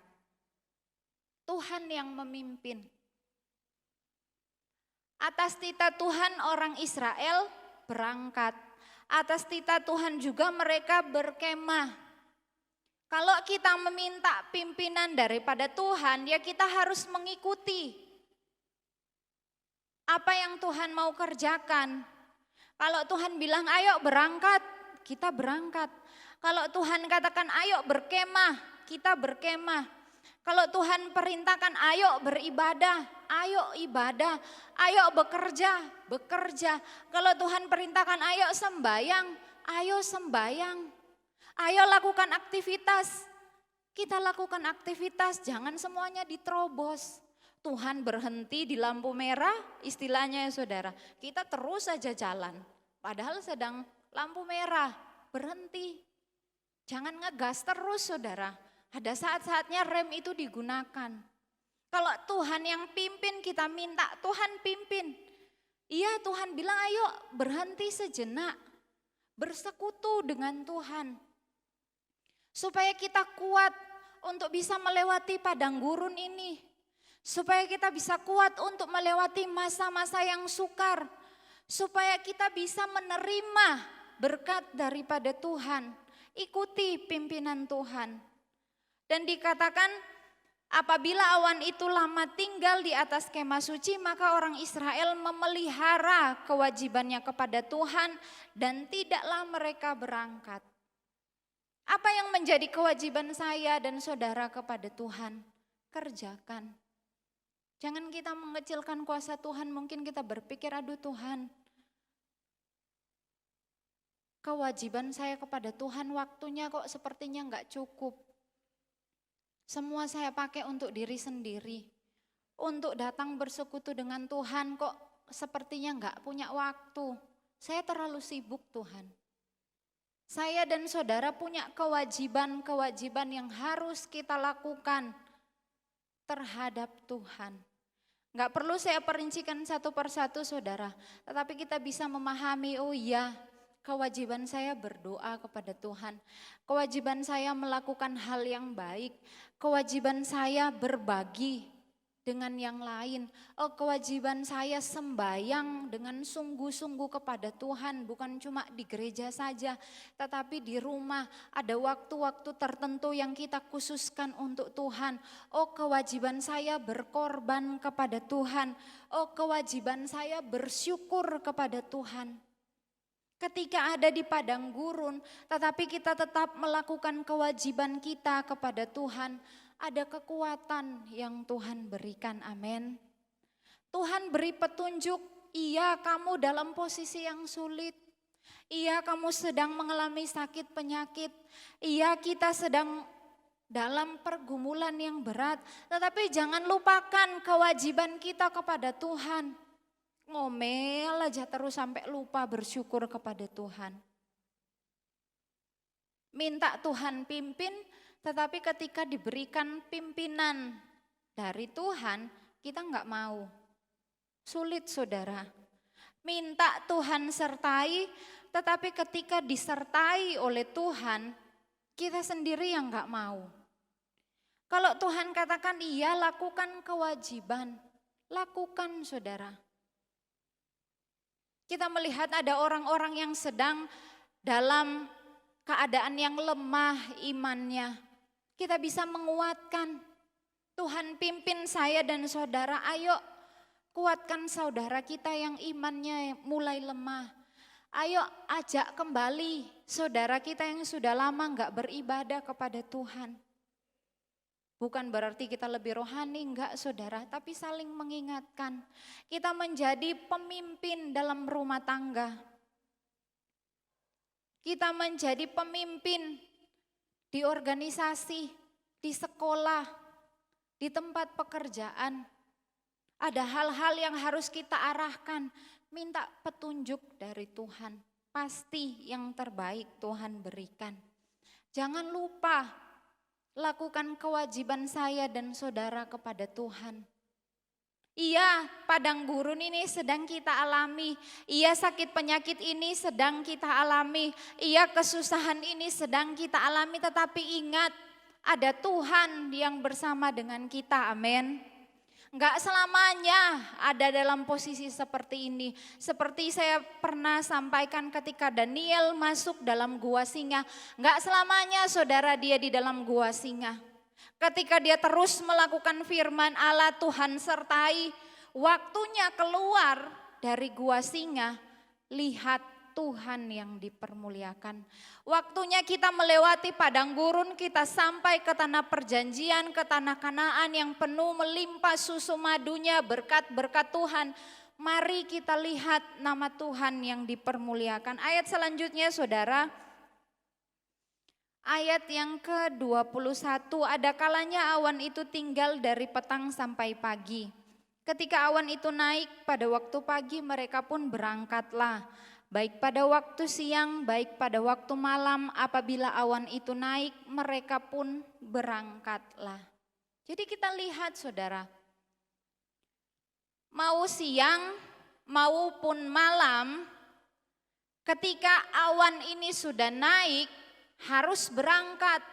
Tuhan yang memimpin. Atas titah Tuhan orang Israel berangkat. Atas titah Tuhan juga mereka berkemah. Kalau kita meminta pimpinan daripada Tuhan, ya kita harus mengikuti apa yang Tuhan mau kerjakan. Kalau Tuhan bilang ayo berangkat, kita berangkat. Kalau Tuhan katakan ayo berkemah, kita berkemah. Kalau Tuhan perintahkan ayo beribadah, ayo ibadah. Ayo bekerja, bekerja. Kalau Tuhan perintahkan ayo sembayang, ayo sembayang. Ayo lakukan aktivitas. Kita lakukan aktivitas, jangan semuanya diterobos. Tuhan berhenti di lampu merah, istilahnya ya saudara. Kita terus saja jalan, padahal sedang lampu merah, berhenti. Jangan ngegas terus saudara, ada saat-saatnya rem itu digunakan. Kalau Tuhan yang pimpin, kita minta Tuhan pimpin. Iya, Tuhan bilang ayo berhenti sejenak, bersekutu dengan Tuhan. Supaya kita kuat untuk bisa melewati padang gurun ini. Supaya kita bisa kuat untuk melewati masa-masa yang sukar. Supaya kita bisa menerima berkat daripada Tuhan. Ikuti pimpinan Tuhan. Dan dikatakan apabila awan itu lama tinggal di atas kemah suci, maka orang Israel memelihara kewajibannya kepada Tuhan dan tidaklah mereka berangkat. Apa yang menjadi kewajiban saya dan saudara kepada Tuhan? Kerjakan. Jangan kita mengecilkan kuasa Tuhan, mungkin kita berpikir aduh Tuhan. Kewajiban saya kepada Tuhan waktunya kok sepertinya enggak cukup. Semua saya pakai untuk diri sendiri. Untuk datang bersekutu dengan Tuhan kok sepertinya enggak punya waktu. Saya terlalu sibuk Tuhan. Saya dan saudara punya kewajiban-kewajiban yang harus kita lakukan terhadap Tuhan. Enggak perlu saya perincikan satu persatu saudara, tetapi kita bisa memahami, oh iya, kewajiban saya berdoa kepada Tuhan. Kewajiban saya melakukan hal yang baik. Kewajiban saya berbagi dengan yang lain. Oh, kewajiban saya sembayang dengan sungguh-sungguh kepada Tuhan. Bukan cuma di gereja saja, tetapi di rumah ada waktu-waktu tertentu yang kita khususkan untuk Tuhan. Oh, kewajiban saya berkorban kepada Tuhan. Oh, kewajiban saya bersyukur kepada Tuhan. Ketika ada di padang gurun, tetapi kita tetap melakukan kewajiban kita kepada Tuhan, ada kekuatan yang Tuhan berikan, amin. Tuhan beri petunjuk, iya kamu dalam posisi yang sulit, iya kamu sedang mengalami sakit penyakit, iya kita sedang dalam pergumulan yang berat, tetapi jangan lupakan kewajiban kita kepada Tuhan. Ngomel aja terus sampai lupa bersyukur kepada Tuhan. Minta Tuhan pimpin, tetapi ketika diberikan pimpinan dari Tuhan, kita enggak mau. Sulit saudara. Minta Tuhan sertai, tetapi ketika disertai oleh Tuhan, kita sendiri yang enggak mau. Kalau Tuhan katakan iya, lakukan kewajiban, lakukan saudara. Kita melihat ada orang-orang yang sedang dalam keadaan yang lemah imannya. Kita bisa menguatkan. Tuhan pimpin saya dan saudara, ayo kuatkan saudara kita yang imannya mulai lemah. Ayo ajak kembali saudara kita yang sudah lama enggak beribadah kepada Tuhan. Bukan berarti kita lebih rohani, enggak saudara, tapi saling mengingatkan. Kita menjadi pemimpin dalam rumah tangga. Kita menjadi pemimpin di organisasi, di sekolah, di tempat pekerjaan. Ada hal-hal yang harus kita arahkan, minta petunjuk dari Tuhan. Pasti yang terbaik Tuhan berikan. Jangan lupa lakukan kewajiban saya dan saudara kepada Tuhan. Iya, padang gurun ini sedang kita alami. Iya, sakit penyakit ini sedang kita alami. Iya, kesusahan ini sedang kita alami. Tetapi ingat, ada Tuhan yang bersama dengan kita, amin. Enggak selamanya ada dalam posisi seperti ini. Seperti saya pernah sampaikan ketika Daniel masuk dalam gua singa. Enggak selamanya saudara dia di dalam gua singa. Ketika dia terus melakukan firman Allah, Tuhan sertai. Waktunya keluar dari gua singa, lihat Tuhan yang dipermuliakan. Waktunya kita melewati padang gurun, kita sampai ke tanah perjanjian, ke tanah Kanaan yang penuh melimpah susu madunya, berkat-berkat Tuhan. Mari kita lihat nama Tuhan yang dipermuliakan. Ayat selanjutnya saudara, ayat yang ke-21, ada kalanya awan itu tinggal dari petang sampai pagi. Ketika awan itu naik pada waktu pagi, mereka pun berangkatlah. Baik pada waktu siang, baik pada waktu malam, apabila awan itu naik, mereka pun berangkatlah. Jadi kita lihat saudara, mau siang maupun malam, ketika awan ini sudah naik, harus berangkat.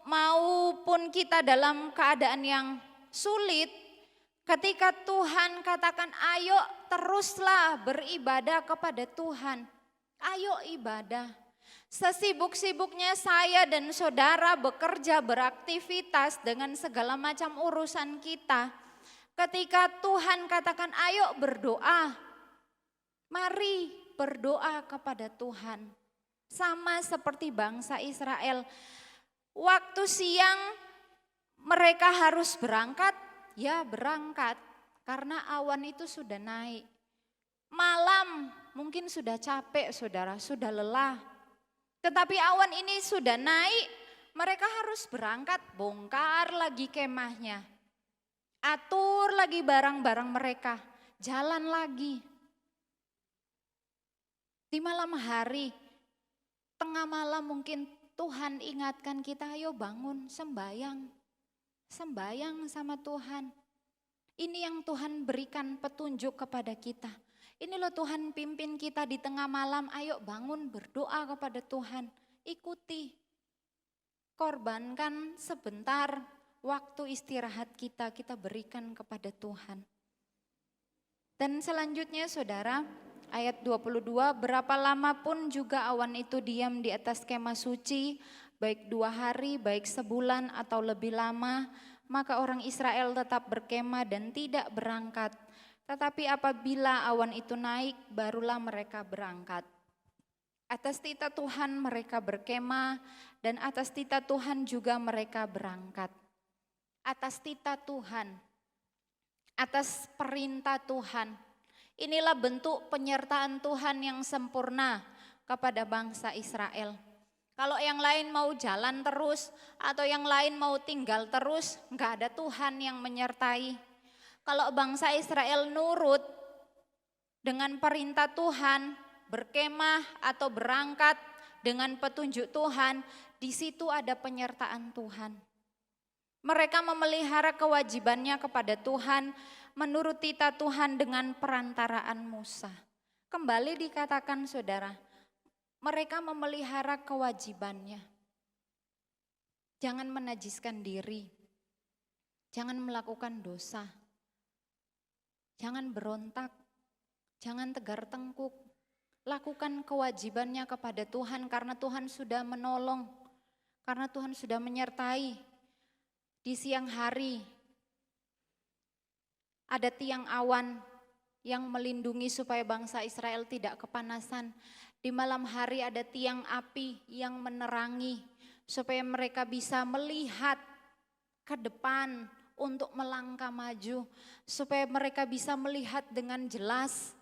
Maupun kita dalam keadaan yang sulit, ketika Tuhan katakan ayo teruslah beribadah kepada Tuhan. Ayo ibadah. Sesibuk-sibuknya saya dan saudara bekerja, beraktivitas dengan segala macam urusan kita. Ketika Tuhan katakan ayo berdoa, mari berdoa kepada Tuhan. Sama seperti bangsa Israel. Waktu siang mereka harus berangkat, ya berangkat. Karena awan itu sudah naik. Malam mungkin sudah capek saudara, sudah lelah. Tetapi awan ini sudah naik, mereka harus berangkat, bongkar lagi kemahnya. Atur lagi barang-barang mereka, jalan lagi. Di malam hari, tengah malam mungkin Tuhan ingatkan kita, ayo bangun sembayang. Sembayang sama Tuhan. Ini yang Tuhan berikan petunjuk kepada kita. Ini loh Tuhan pimpin kita di tengah malam, ayo bangun berdoa kepada Tuhan. Ikuti. Korbankan sebentar waktu istirahat kita berikan kepada Tuhan. Dan selanjutnya saudara, ayat 22, berapa lama pun juga awan itu diam di atas kemah suci, baik 2 hari, baik sebulan atau lebih lama, maka orang Israel tetap berkemah dan tidak berangkat. Tetapi apabila awan itu naik, barulah mereka berangkat. Atas titah Tuhan mereka berkemah dan atas titah Tuhan juga mereka berangkat. Atas titah Tuhan, atas perintah Tuhan. Inilah bentuk penyertaan Tuhan yang sempurna kepada bangsa Israel. Kalau yang lain mau jalan terus atau yang lain mau tinggal terus, enggak ada Tuhan yang menyertai. Kalau bangsa Israel nurut dengan perintah Tuhan, berkemah atau berangkat dengan petunjuk Tuhan, di situ ada penyertaan Tuhan. Mereka memelihara kewajibannya kepada Tuhan, menurut titah Tuhan dengan perantaraan Musa. Kembali dikatakan saudara, mereka memelihara kewajibannya. Jangan menajiskan diri, jangan melakukan dosa, jangan berontak, jangan tegar tengkuk. Lakukan kewajibannya kepada Tuhan karena Tuhan sudah menolong, karena Tuhan sudah menyertai. Di siang hari ada tiang awan yang melindungi supaya bangsa Israel tidak kepanasan. Di malam hari ada tiang api yang menerangi supaya mereka bisa melihat ke depan untuk melangkah maju. Supaya mereka bisa melihat dengan jelas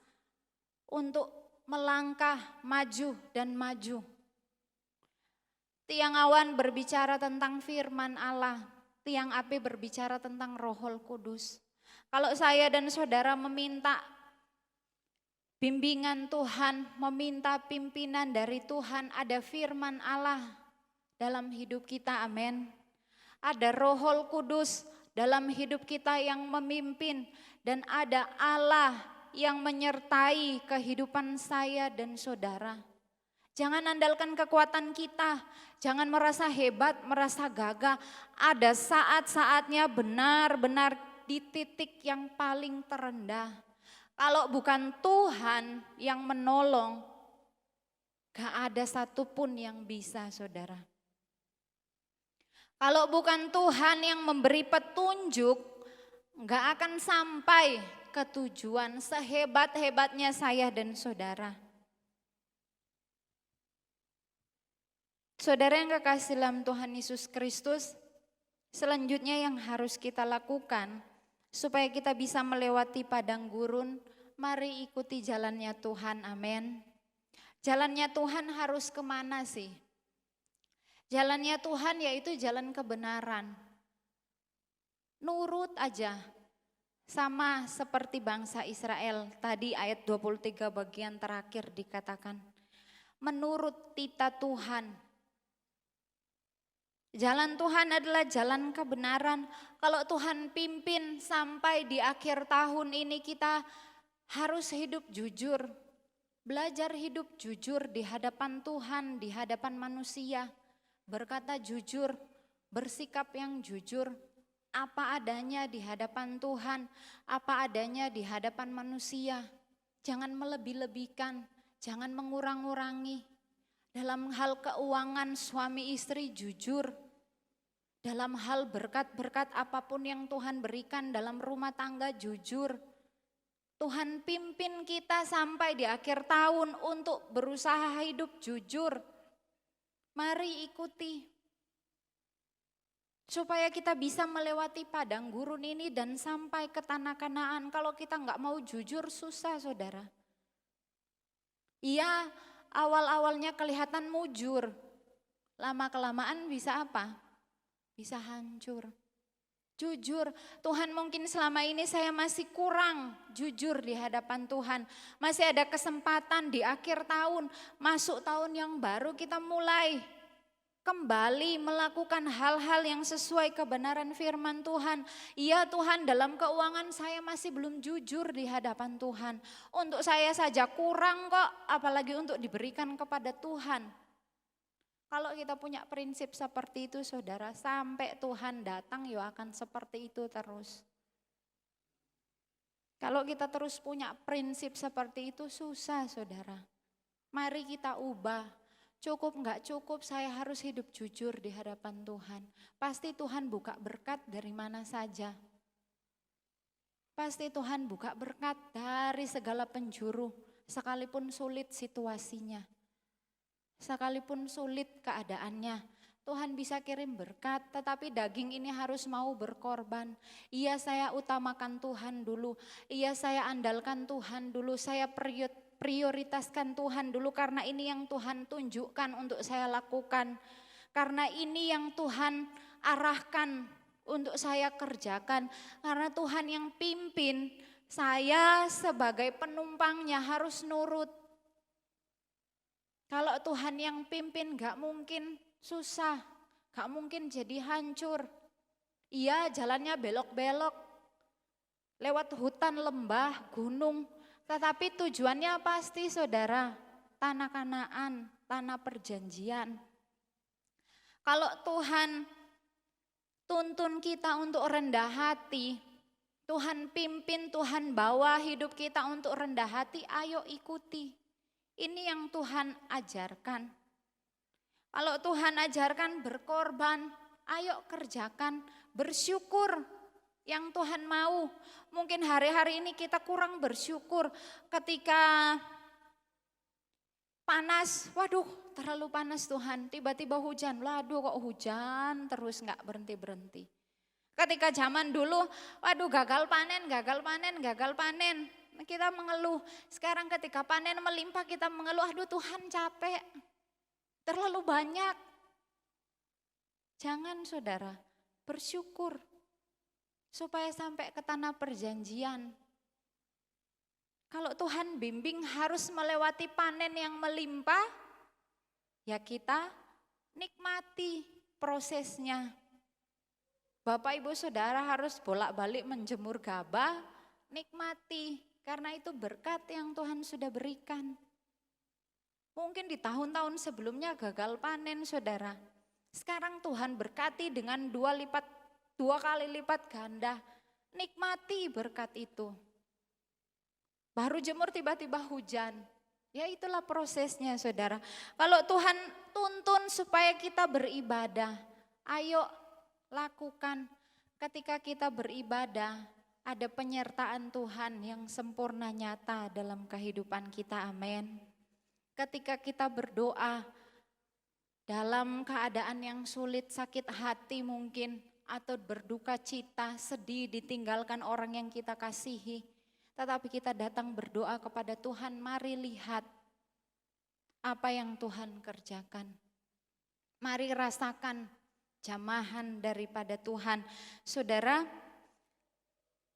untuk melangkah maju dan maju. Tiang awan berbicara tentang firman Allah. Tiang api berbicara tentang Roh Kudus. Kalau saya dan saudara meminta bimbingan Tuhan, meminta pimpinan dari Tuhan, ada firman Allah dalam hidup kita, amin. Ada Roh Kudus dalam hidup kita yang memimpin dan ada Allah yang menyertai kehidupan saya dan saudara. Jangan andalkan kekuatan kita, jangan merasa hebat, merasa gagah. Ada saat-saatnya benar-benar di titik yang paling terendah. Kalau bukan Tuhan yang menolong, gak ada satupun yang bisa saudara. Kalau bukan Tuhan yang memberi petunjuk, gak akan sampai ke tujuan sehebat-hebatnya saya dan saudara. Saudara yang kekasih dalam Tuhan Yesus Kristus, selanjutnya yang harus kita lakukan supaya kita bisa melewati padang gurun, mari ikuti jalannya Tuhan, amin. Jalannya Tuhan harus kemana sih? Jalannya Tuhan yaitu jalan kebenaran. Nurut aja, sama seperti bangsa Israel, tadi ayat 23 bagian terakhir dikatakan. Menurut tita Tuhan. Jalan Tuhan adalah jalan kebenaran. Kalau Tuhan pimpin sampai di akhir tahun ini kita harus hidup jujur. Belajar hidup jujur di hadapan Tuhan, di hadapan manusia. Berkata jujur, bersikap yang jujur. Apa adanya di hadapan Tuhan, apa adanya di hadapan manusia. Jangan melebih-lebihkan, jangan mengurang-urangi. Dalam hal keuangan suami istri jujur. Dalam hal berkat-berkat apapun yang Tuhan berikan dalam rumah tangga jujur. Tuhan pimpin kita sampai di akhir tahun untuk berusaha hidup jujur. Mari ikuti. Supaya kita bisa melewati padang gurun ini dan sampai ke tanah Kanaan. Kalau kita nggak mau jujur susah saudara. Iya, awal-awalnya kelihatan mujur. Lama-kelamaan bisa apa? Bisa hancur. Jujur, Tuhan mungkin selama ini saya masih kurang jujur di hadapan Tuhan. Masih ada kesempatan di akhir tahun, masuk tahun yang baru kita mulai kembali melakukan hal-hal yang sesuai kebenaran firman Tuhan. Iya Tuhan, dalam keuangan saya masih belum jujur di hadapan Tuhan. Untuk saya saja kurang kok, apalagi untuk diberikan kepada Tuhan. Kalau kita punya prinsip seperti itu saudara, sampai Tuhan datang ya akan seperti itu terus. Kalau kita terus punya prinsip seperti itu susah saudara. Mari kita ubah. Cukup enggak cukup, saya harus hidup jujur di hadapan Tuhan. Pasti Tuhan buka berkat dari mana saja. Pasti Tuhan buka berkat dari segala penjuru, sekalipun sulit situasinya. Sekalipun sulit keadaannya, Tuhan bisa kirim berkat, tetapi daging ini harus mau berkorban. Iya saya utamakan Tuhan dulu, iya saya andalkan Tuhan dulu, saya prioritaskan Tuhan dulu karena ini yang Tuhan tunjukkan untuk saya lakukan. Karena ini yang Tuhan arahkan untuk saya kerjakan, karena Tuhan yang pimpin, saya sebagai penumpangnya harus nurut. Kalau Tuhan yang pimpin gak mungkin susah, gak mungkin jadi hancur. Iya jalannya belok-belok, lewat hutan, lembah, gunung. Tetapi tujuannya pasti saudara, tanah Kanaan, tanah perjanjian. Kalau Tuhan tuntun kita untuk rendah hati, Tuhan pimpin, Tuhan bawa hidup kita untuk rendah hati, ayo ikuti. Ini yang Tuhan ajarkan. Kalau Tuhan ajarkan berkorban, ayo kerjakan, bersyukur yang Tuhan mau. Mungkin hari-hari ini kita kurang bersyukur ketika panas, waduh terlalu panas Tuhan, tiba-tiba hujan, waduh kok hujan terus gak berhenti-berhenti. Ketika zaman dulu, waduh gagal panen, kita mengeluh. Sekarang ketika panen melimpah kita mengeluh, aduh Tuhan capek, terlalu banyak. Jangan saudara, bersyukur supaya sampai ke tanah perjanjian. Kalau Tuhan bimbing harus melewati panen yang melimpah, ya kita nikmati prosesnya. Bapak ibu saudara harus bolak-balik menjemur gabah, nikmati. Karena itu berkat yang Tuhan sudah berikan. Mungkin di tahun-tahun sebelumnya gagal panen saudara. Sekarang Tuhan berkati dengan 2 kali lipat ganda. Nikmati berkat itu. Baru jemur tiba-tiba hujan. Ya itulah prosesnya saudara. Kalau Tuhan tuntun supaya kita beribadah, ayo lakukan. Ketika kita beribadah, ada penyertaan Tuhan yang sempurna nyata dalam kehidupan kita, amin. Ketika kita berdoa dalam keadaan yang sulit, sakit hati mungkin, atau berduka cita, sedih, ditinggalkan orang yang kita kasihi, tetapi kita datang berdoa kepada Tuhan, mari lihat apa yang Tuhan kerjakan. Mari rasakan jamahan daripada Tuhan. Saudara,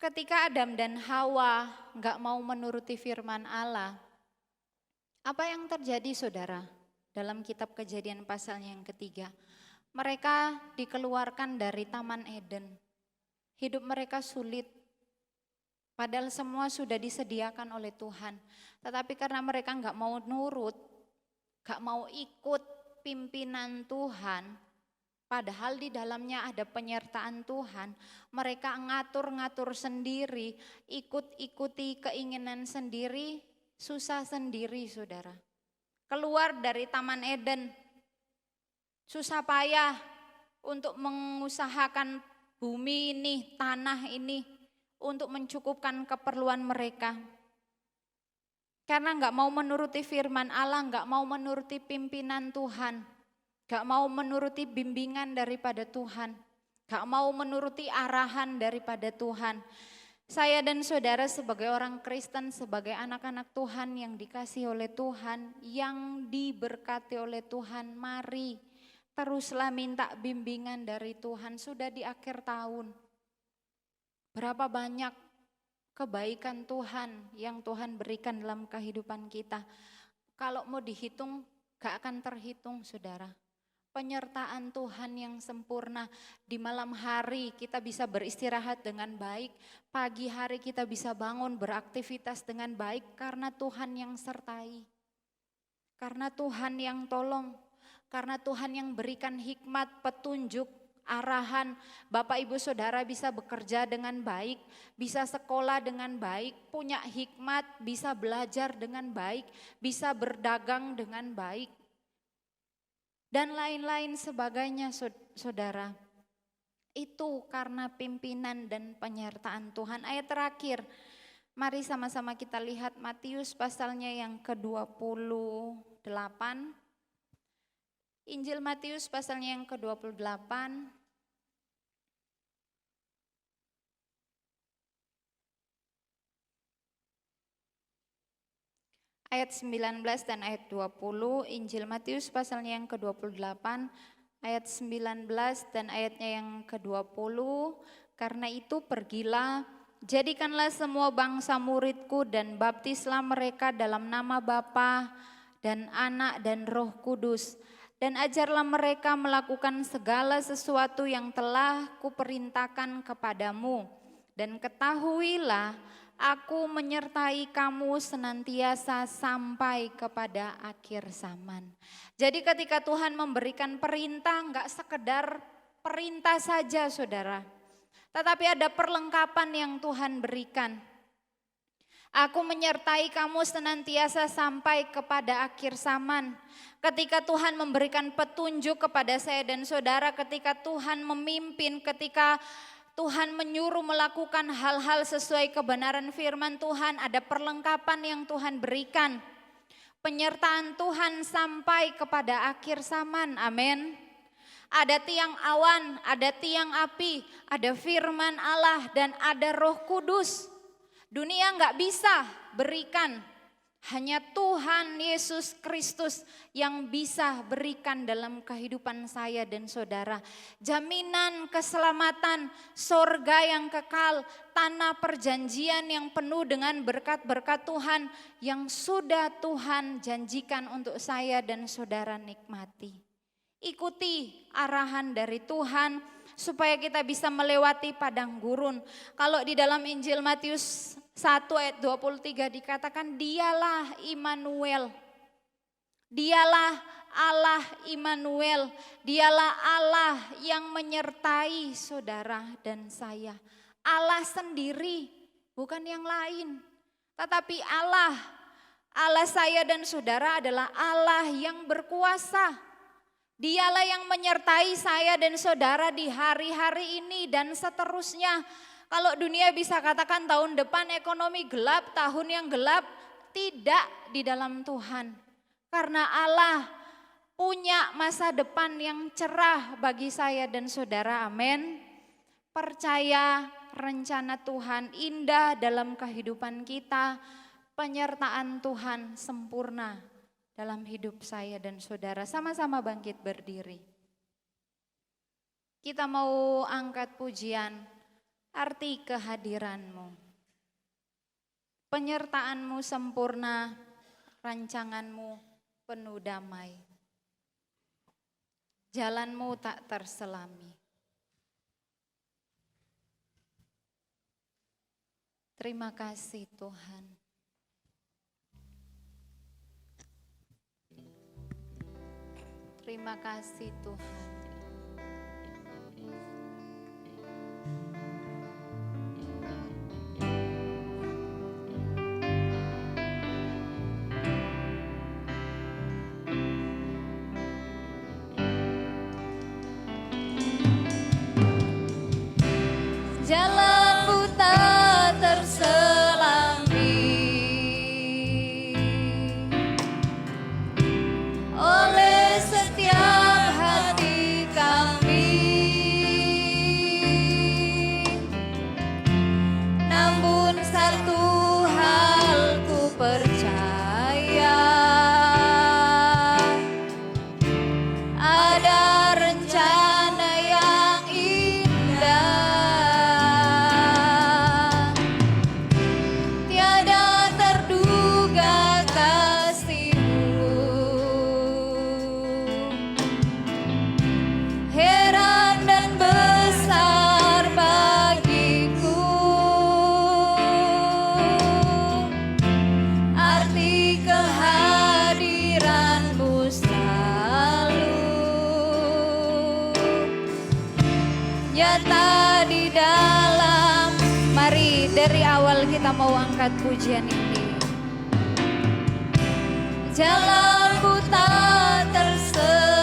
ketika Adam dan Hawa enggak mau menuruti firman Allah, apa yang terjadi saudara? Dalam kitab Kejadian pasalnya yang ketiga, mereka dikeluarkan dari Taman Eden. Hidup mereka sulit, padahal semua sudah disediakan oleh Tuhan. Tetapi karena mereka enggak mau nurut, enggak mau ikut pimpinan Tuhan, padahal di dalamnya ada penyertaan Tuhan, mereka ngatur-ngatur sendiri, ikut-ikuti keinginan sendiri, susah sendiri saudara. Keluar dari Taman Eden, susah payah untuk mengusahakan bumi ini, tanah ini, untuk mencukupkan keperluan mereka. Karena enggak mau menuruti firman Allah, enggak mau menuruti pimpinan Tuhan, enggak mau menuruti bimbingan daripada Tuhan, enggak mau menuruti arahan daripada Tuhan. Saya dan saudara sebagai orang Kristen, sebagai anak-anak Tuhan yang dikasihi oleh Tuhan, yang diberkati oleh Tuhan, mari teruslah minta bimbingan dari Tuhan. Sudah di akhir tahun, berapa banyak kebaikan Tuhan yang Tuhan berikan dalam kehidupan kita. Kalau mau dihitung gak akan terhitung saudara. Penyertaan Tuhan yang sempurna. Di malam hari kita bisa beristirahat dengan baik, pagi hari kita bisa bangun beraktivitas dengan baik karena Tuhan yang sertai. Karena Tuhan yang tolong, karena Tuhan yang berikan hikmat, petunjuk, arahan. Bapak Ibu Saudara bisa bekerja dengan baik, bisa sekolah dengan baik, punya hikmat, bisa belajar dengan baik, bisa berdagang dengan baik, dan lain-lain sebagainya saudara. Itu karena pimpinan dan penyertaan Tuhan. Ayat terakhir, mari sama-sama kita lihat Matius pasalnya yang ke-28. Injil Matius pasalnya yang ke-28. Ayat 19 dan ayat 20, Injil Matius pasalnya yang ke-28, ayat 19 dan ayatnya yang ke-20. Karena itu pergilah, jadikanlah semua bangsa muridku dan baptislah mereka dalam nama Bapa dan Anak dan Roh Kudus. Dan ajarlah mereka melakukan segala sesuatu yang telah kuperintahkan kepadamu. Dan ketahuilah, aku menyertai kamu senantiasa sampai kepada akhir zaman. Jadi ketika Tuhan memberikan perintah, enggak sekedar perintah saja saudara. Tetapi ada perlengkapan yang Tuhan berikan. Aku menyertai kamu senantiasa sampai kepada akhir zaman. Ketika Tuhan memberikan petunjuk kepada saya dan saudara, ketika Tuhan memimpin, ketika Tuhan menyuruh melakukan hal-hal sesuai kebenaran firman Tuhan, ada perlengkapan yang Tuhan berikan. Penyertaan Tuhan sampai kepada akhir zaman, amin. Ada tiang awan, ada tiang api, ada firman Allah dan ada Roh Kudus. Dunia enggak bisa berikan, hanya Tuhan Yesus Kristus yang bisa berikan dalam kehidupan saya dan saudara. Jaminan keselamatan, sorga yang kekal, tanah perjanjian yang penuh dengan berkat-berkat Tuhan yang sudah Tuhan janjikan untuk saya dan saudara nikmati. Ikuti arahan dari Tuhan supaya kita bisa melewati padang gurun. Kalau di dalam Injil Matius 1 ayat 23 dikatakan dialah Immanuel. Dialah Allah Immanuel. Dialah Allah yang menyertai saudara dan saya. Allah sendiri, bukan yang lain. Tetapi Allah saya dan saudara adalah Allah yang berkuasa. Dialah yang menyertai saya dan saudara di hari-hari ini dan seterusnya. Kalau dunia bisa katakan tahun depan ekonomi gelap, tahun yang gelap, tidak di dalam Tuhan. Karena Allah punya masa depan yang cerah bagi saya dan saudara, amin. Percaya rencana Tuhan indah dalam kehidupan kita, penyertaan Tuhan sempurna dalam hidup saya dan saudara. Sama-sama bangkit berdiri. Kita mau angkat pujian, arti kehadiranmu. Penyertaanmu sempurna, rancanganmu penuh damai. Jalanmu tak terselami. Terima kasih Tuhan. Terima kasih Tuhan. Jalanmu tak terselami oleh setiap hati kami. Namun satu hal ku percaya, ada rencana yang indah. Nyata di dalam, mari dari awal kita mau angkat pujian ini. Jalanku tak terselami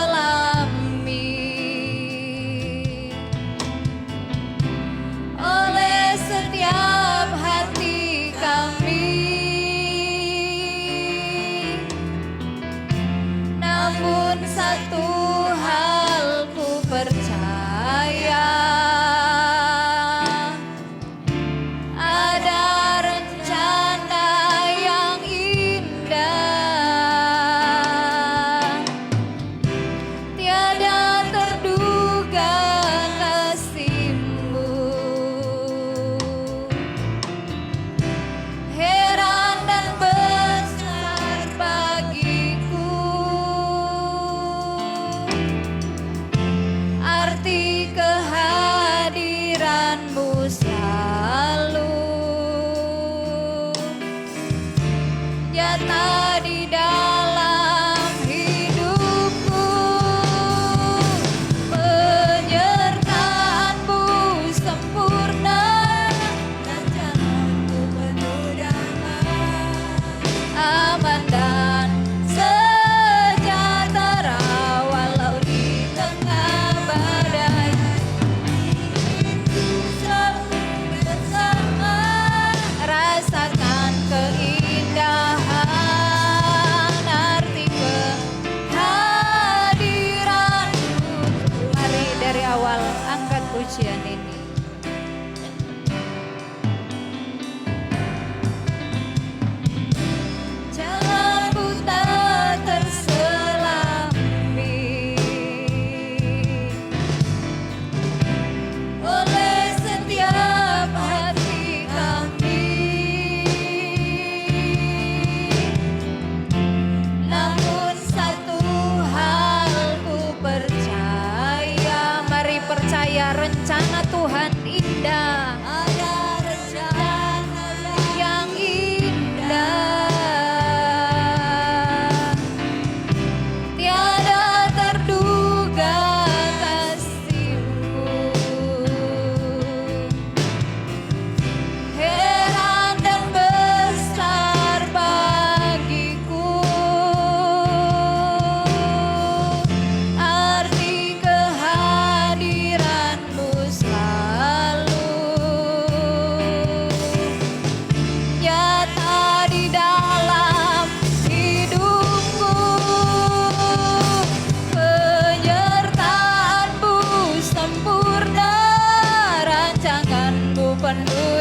oleh setiap hati kami. Namun satu hal ku percaya, ada rencana yang indah.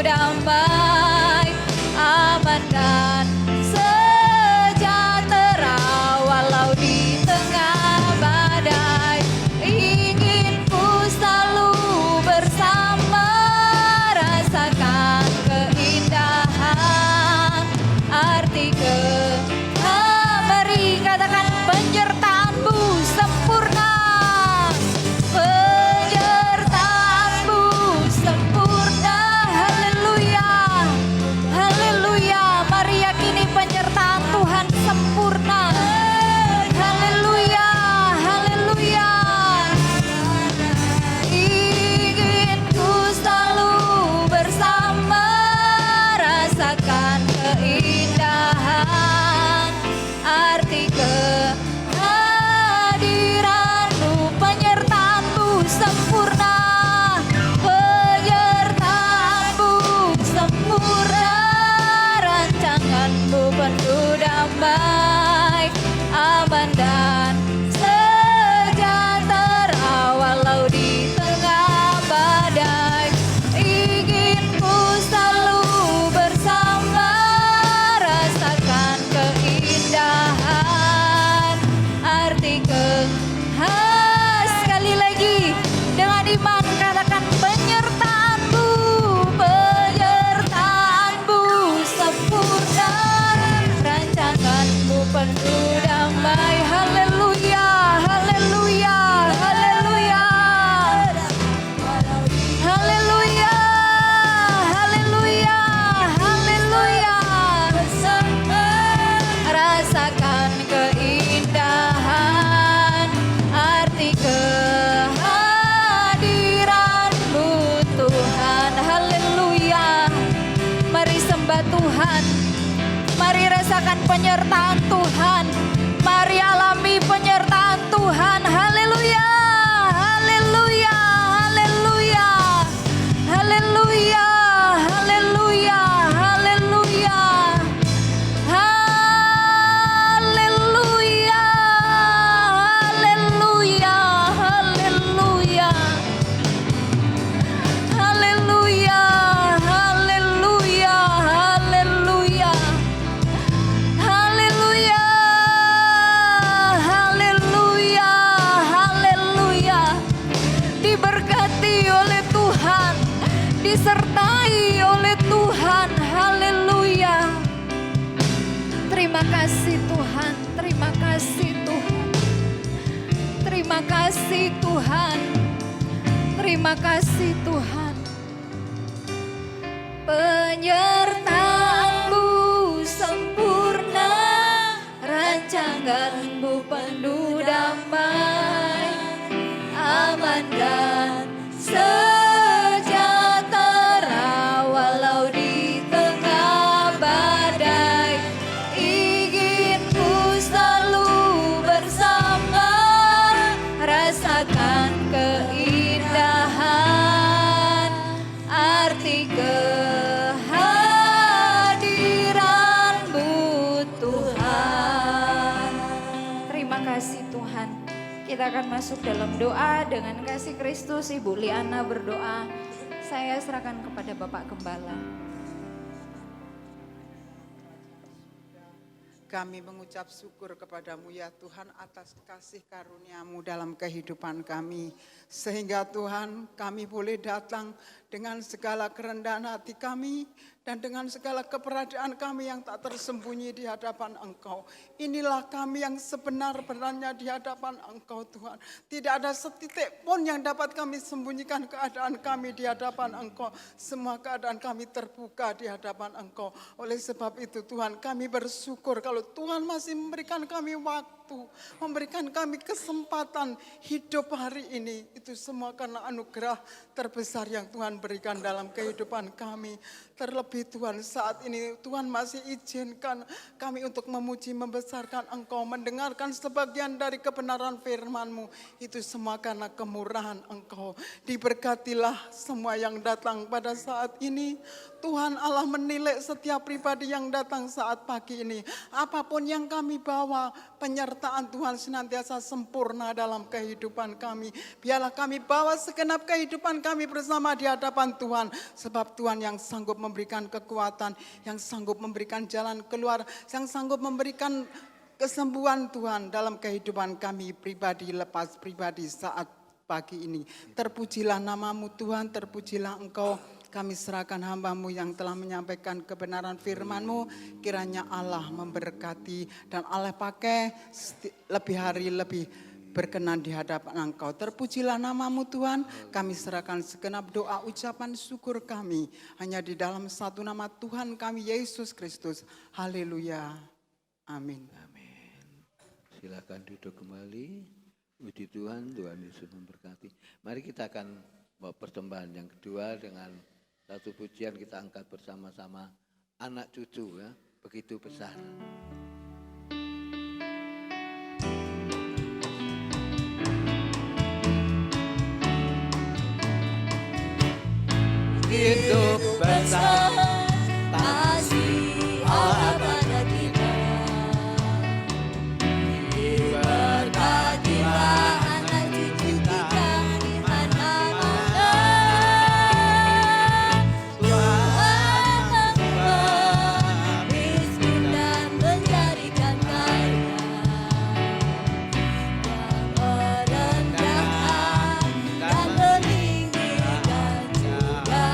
damai, aman dan sejahtera walau di tengah badai. Ingin ku selalu bersama, rasakan keindahan arti mari katakan penyertaan-Mu sempurna. Penyertaan-Mu sempurna. Haleluya. Haleluya. Mari yakini penyertaan Tuhan sempurna. Haleluya. Haleluya. Ingin ku selalu bersama, rasakan keindahan arti kehadiran-Mu. Penyertaan-Mu sempurna. Penyertaan-Mu sempurna. Rancangan-Mu penuh damai, aman dan sejahtera walau di tengah badai. Ingin ku selalu bersama, rasakan keindahan arti sekali lagi dengan iman katakan penyertaan-Mu. Penyertaan-Mu sempurna. Rancangan-Mu penuh damai. Haleluya. Haleluya. Haleluya. Haleluya. Haleluya. Haleluya. Rasakan keindahan arti kehadiran-Mu Tuhan. Haleluya. Mari sembah Tuhan. Mari rasakan penyertaan Tuhan. Mari alami penyertaan Tuhan. Haleluya. Haleluya. Haleluya. Haleluya. Haleluya. Haleluya. Haleluya. Haleluya. Haleluya. Haleluya. Haleluya. Haleluya. Haleluya. Haleluya. Haleluya. Diberkati oleh Tuhan, disertai oleh Tuhan. Haleluya. Terima kasih Tuhan. Terima kasih Tuhan. Terima kasih Tuhan. Terima kasih Tuhan. Penyertaan-Mu sempurna, rancangan-Mu penuh damai, aman dan sejahtera walau di tengah badai. Ingin ku selalu bersama, rasakan keindahan arti kehadiran-Mu Tuhan. Terima kasih Tuhan. Kita akan masuk dalam doa dengan kasih Kristus. Ibu Liana berdoa. Saya serahkan kepada Bapak Gembala. Kami mengucap syukur kepadamu ya Tuhan atas kasih karunia-Mu dalam kehidupan kami. Sehingga Tuhan kami boleh datang dengan segala kerendahan hati kami dan dengan segala keberadaan kami yang tak tersembunyi di hadapan Engkau. Inilah kami yang sebenar-benarnya di hadapan Engkau Tuhan. Tidak ada setitik pun yang dapat kami sembunyikan keadaan kami di hadapan Engkau. Semua keadaan kami terbuka di hadapan Engkau. Oleh sebab itu Tuhan kami bersyukur kalau Tuhan masih memberikan kami waktu, memberikan kami kesempatan hidup hari ini. Itu semua karena anugerah terbesar yang Tuhan berikan dalam kehidupan kami. Terlebih Tuhan saat ini Tuhan masih izinkan kami untuk memuji membesarkan Engkau, mendengarkan sebagian dari kebenaran firman-Mu. Itu semua karena kemurahan Engkau. Diberkatilah semua yang datang pada saat ini. Tuhan Allah menilai setiap pribadi yang datang saat pagi ini. Apapun yang kami bawa, penyertaan penyertaan Tuhan senantiasa sempurna dalam kehidupan kami. Biarlah kami bawa segenap kehidupan kami bersama di hadapan Tuhan. Sebab Tuhan yang sanggup memberikan kekuatan, yang sanggup memberikan jalan keluar, yang sanggup memberikan kesembuhan Tuhan dalam kehidupan kami pribadi lepas pribadi saat pagi ini. Terpujilah namamu Tuhan, terpujilah Engkau. Kami serahkan hamba-Mu yang telah menyampaikan kebenaran firman-Mu. Kiranya Allah memberkati dan Allah pakai lebih hari lebih berkenan di hadapan Engkau. Terpujilah namamu Tuhan. Kami serahkan segenap doa ucapan syukur kami hanya di dalam satu nama Tuhan kami Yesus Kristus. Haleluya. Amin. Silakan duduk kembali. Puji Tuhan, Tuhan Yesus memberkati. Mari kita akan bawa persembahan yang kedua dengan satu pujian kita angkat bersama-sama. Anak cucu ya, begitu besar. Begitu besar kasih Allah pada kita. Berkatilah anak cucu kita di mana-mana. Tuhan mengubah miskin dan menjadikan kaya. Yang merendahkan dan meninggikan juga.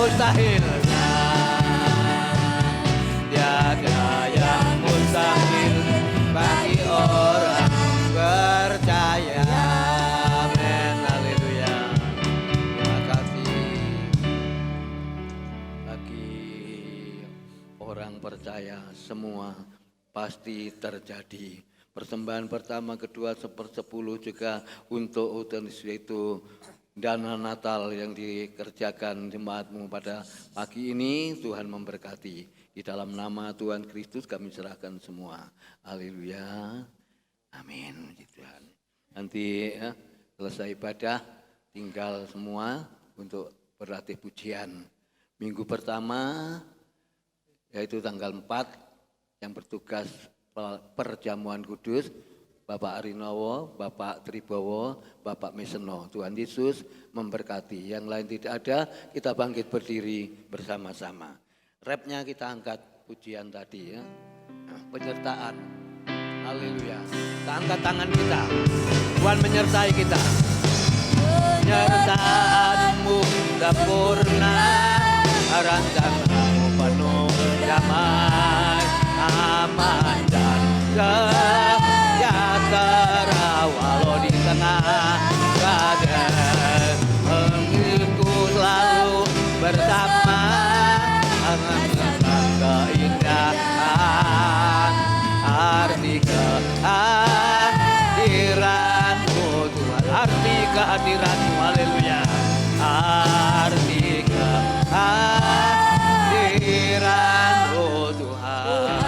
mustahil. Tiada yang mustahil bagi orang percaya. Amin, haleluya. Terima kasih. Bagi orang percaya semua pasti terjadi. Persembahan pertama, kedua, 1/10 juga untuk otomatis itu dana Natal yang dikerjakan jemaatmu pada pagi ini. Tuhan memberkati. Di dalam nama Tuhan Kristus kami serahkan semua. Haleluya. Amin. Tuhan. Nanti selesai ibadah tinggal semua untuk berlatih pujian. Minggu pertama yaitu tanggal 4 yang bertugas perjamuan kudus, Bapak Arinowo, Bapak Tribowo, Bapak Meseno. Tuhan Yesus memberkati. Yang lain tidak ada, kita bangkit berdiri bersama-sama. Rapnya kita angkat pujian tadi ya. Penyertaan. Haleluya. Kita angkat tangan kita. Tuhan menyertai kita. Penyertaanmu sempurna, rancanganmu penuh damai, aman dan sejahtera walau di tengah badai. Engkau selalu bersama dengan keindahan arti kehadiranmu Tuhan, arti kehadiranmu, haleluya, arti kehadiranmu kehadiran roh Tuhan.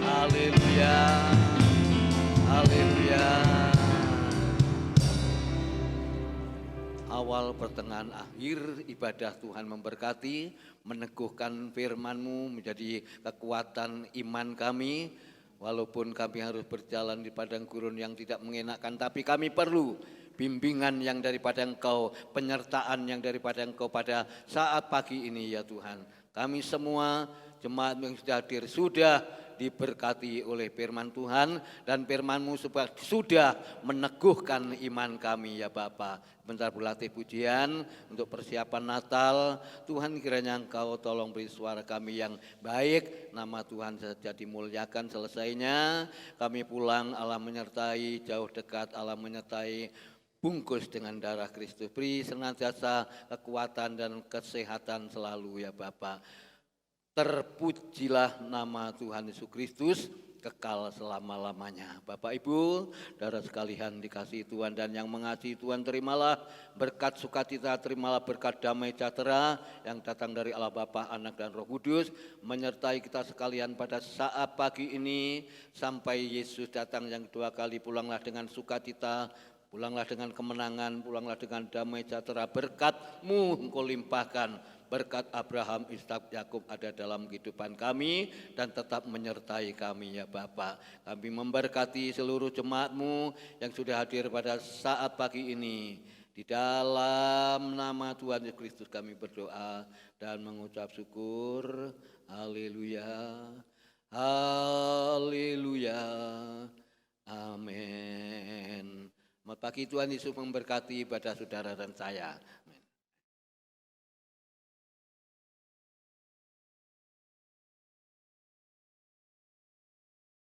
Haleluya, haleluya. Awal, pertengahan, akhir ibadah Tuhan memberkati, meneguhkan firman-Mu menjadi kekuatan iman kami. Walaupun kami harus berjalan di padang gurun yang tidak mengenakan, tapi kami perlu bimbingan yang daripada Engkau, penyertaan yang daripada Engkau pada saat pagi ini ya Tuhan. Kami semua jemaat yang sudah hadir sudah diberkati oleh firman Tuhan, dan firman-Mu sudah meneguhkan iman kami ya Bapa. Bentar berlatih pujian untuk persiapan Natal. Tuhan, kiranya Engkau tolong beri suara kami yang baik, nama Tuhan saja dimuliakan. Selesainya kami pulang, Allah menyertai, jauh dekat Allah menyertai, bungkus dengan darah Kristus. Beri senantiasa kekuatan dan kesehatan selalu ya Bapa. Terpujilah nama Tuhan Yesus Kristus kekal selama-lamanya. Bapak Ibu, saudara sekalian dikasihi Tuhan dan yang mengasihi Tuhan, terimalah berkat sukacita, terimalah berkat damai sejahtera yang datang dari Allah Bapa, Anak dan Roh Kudus menyertai kita sekalian pada saat pagi ini sampai Yesus datang yang kedua kali. Pulanglah dengan sukacita, pulanglah dengan kemenangan, pulanglah dengan damai sejahtera. Berkat-Mu Engkau limpahkan. Berkat Abraham, Ishak, Yakub ada dalam kehidupan kami dan tetap menyertai kami ya Bapa. Kami memberkati seluruh jemaat-Mu yang sudah hadir pada saat pagi ini. Di dalam nama Tuhan Yesus Kristus kami berdoa dan mengucap syukur. Haleluya, haleluya, amin. Selamat pagi, Tuhan Yesus memberkati ibadah saudara dan saya.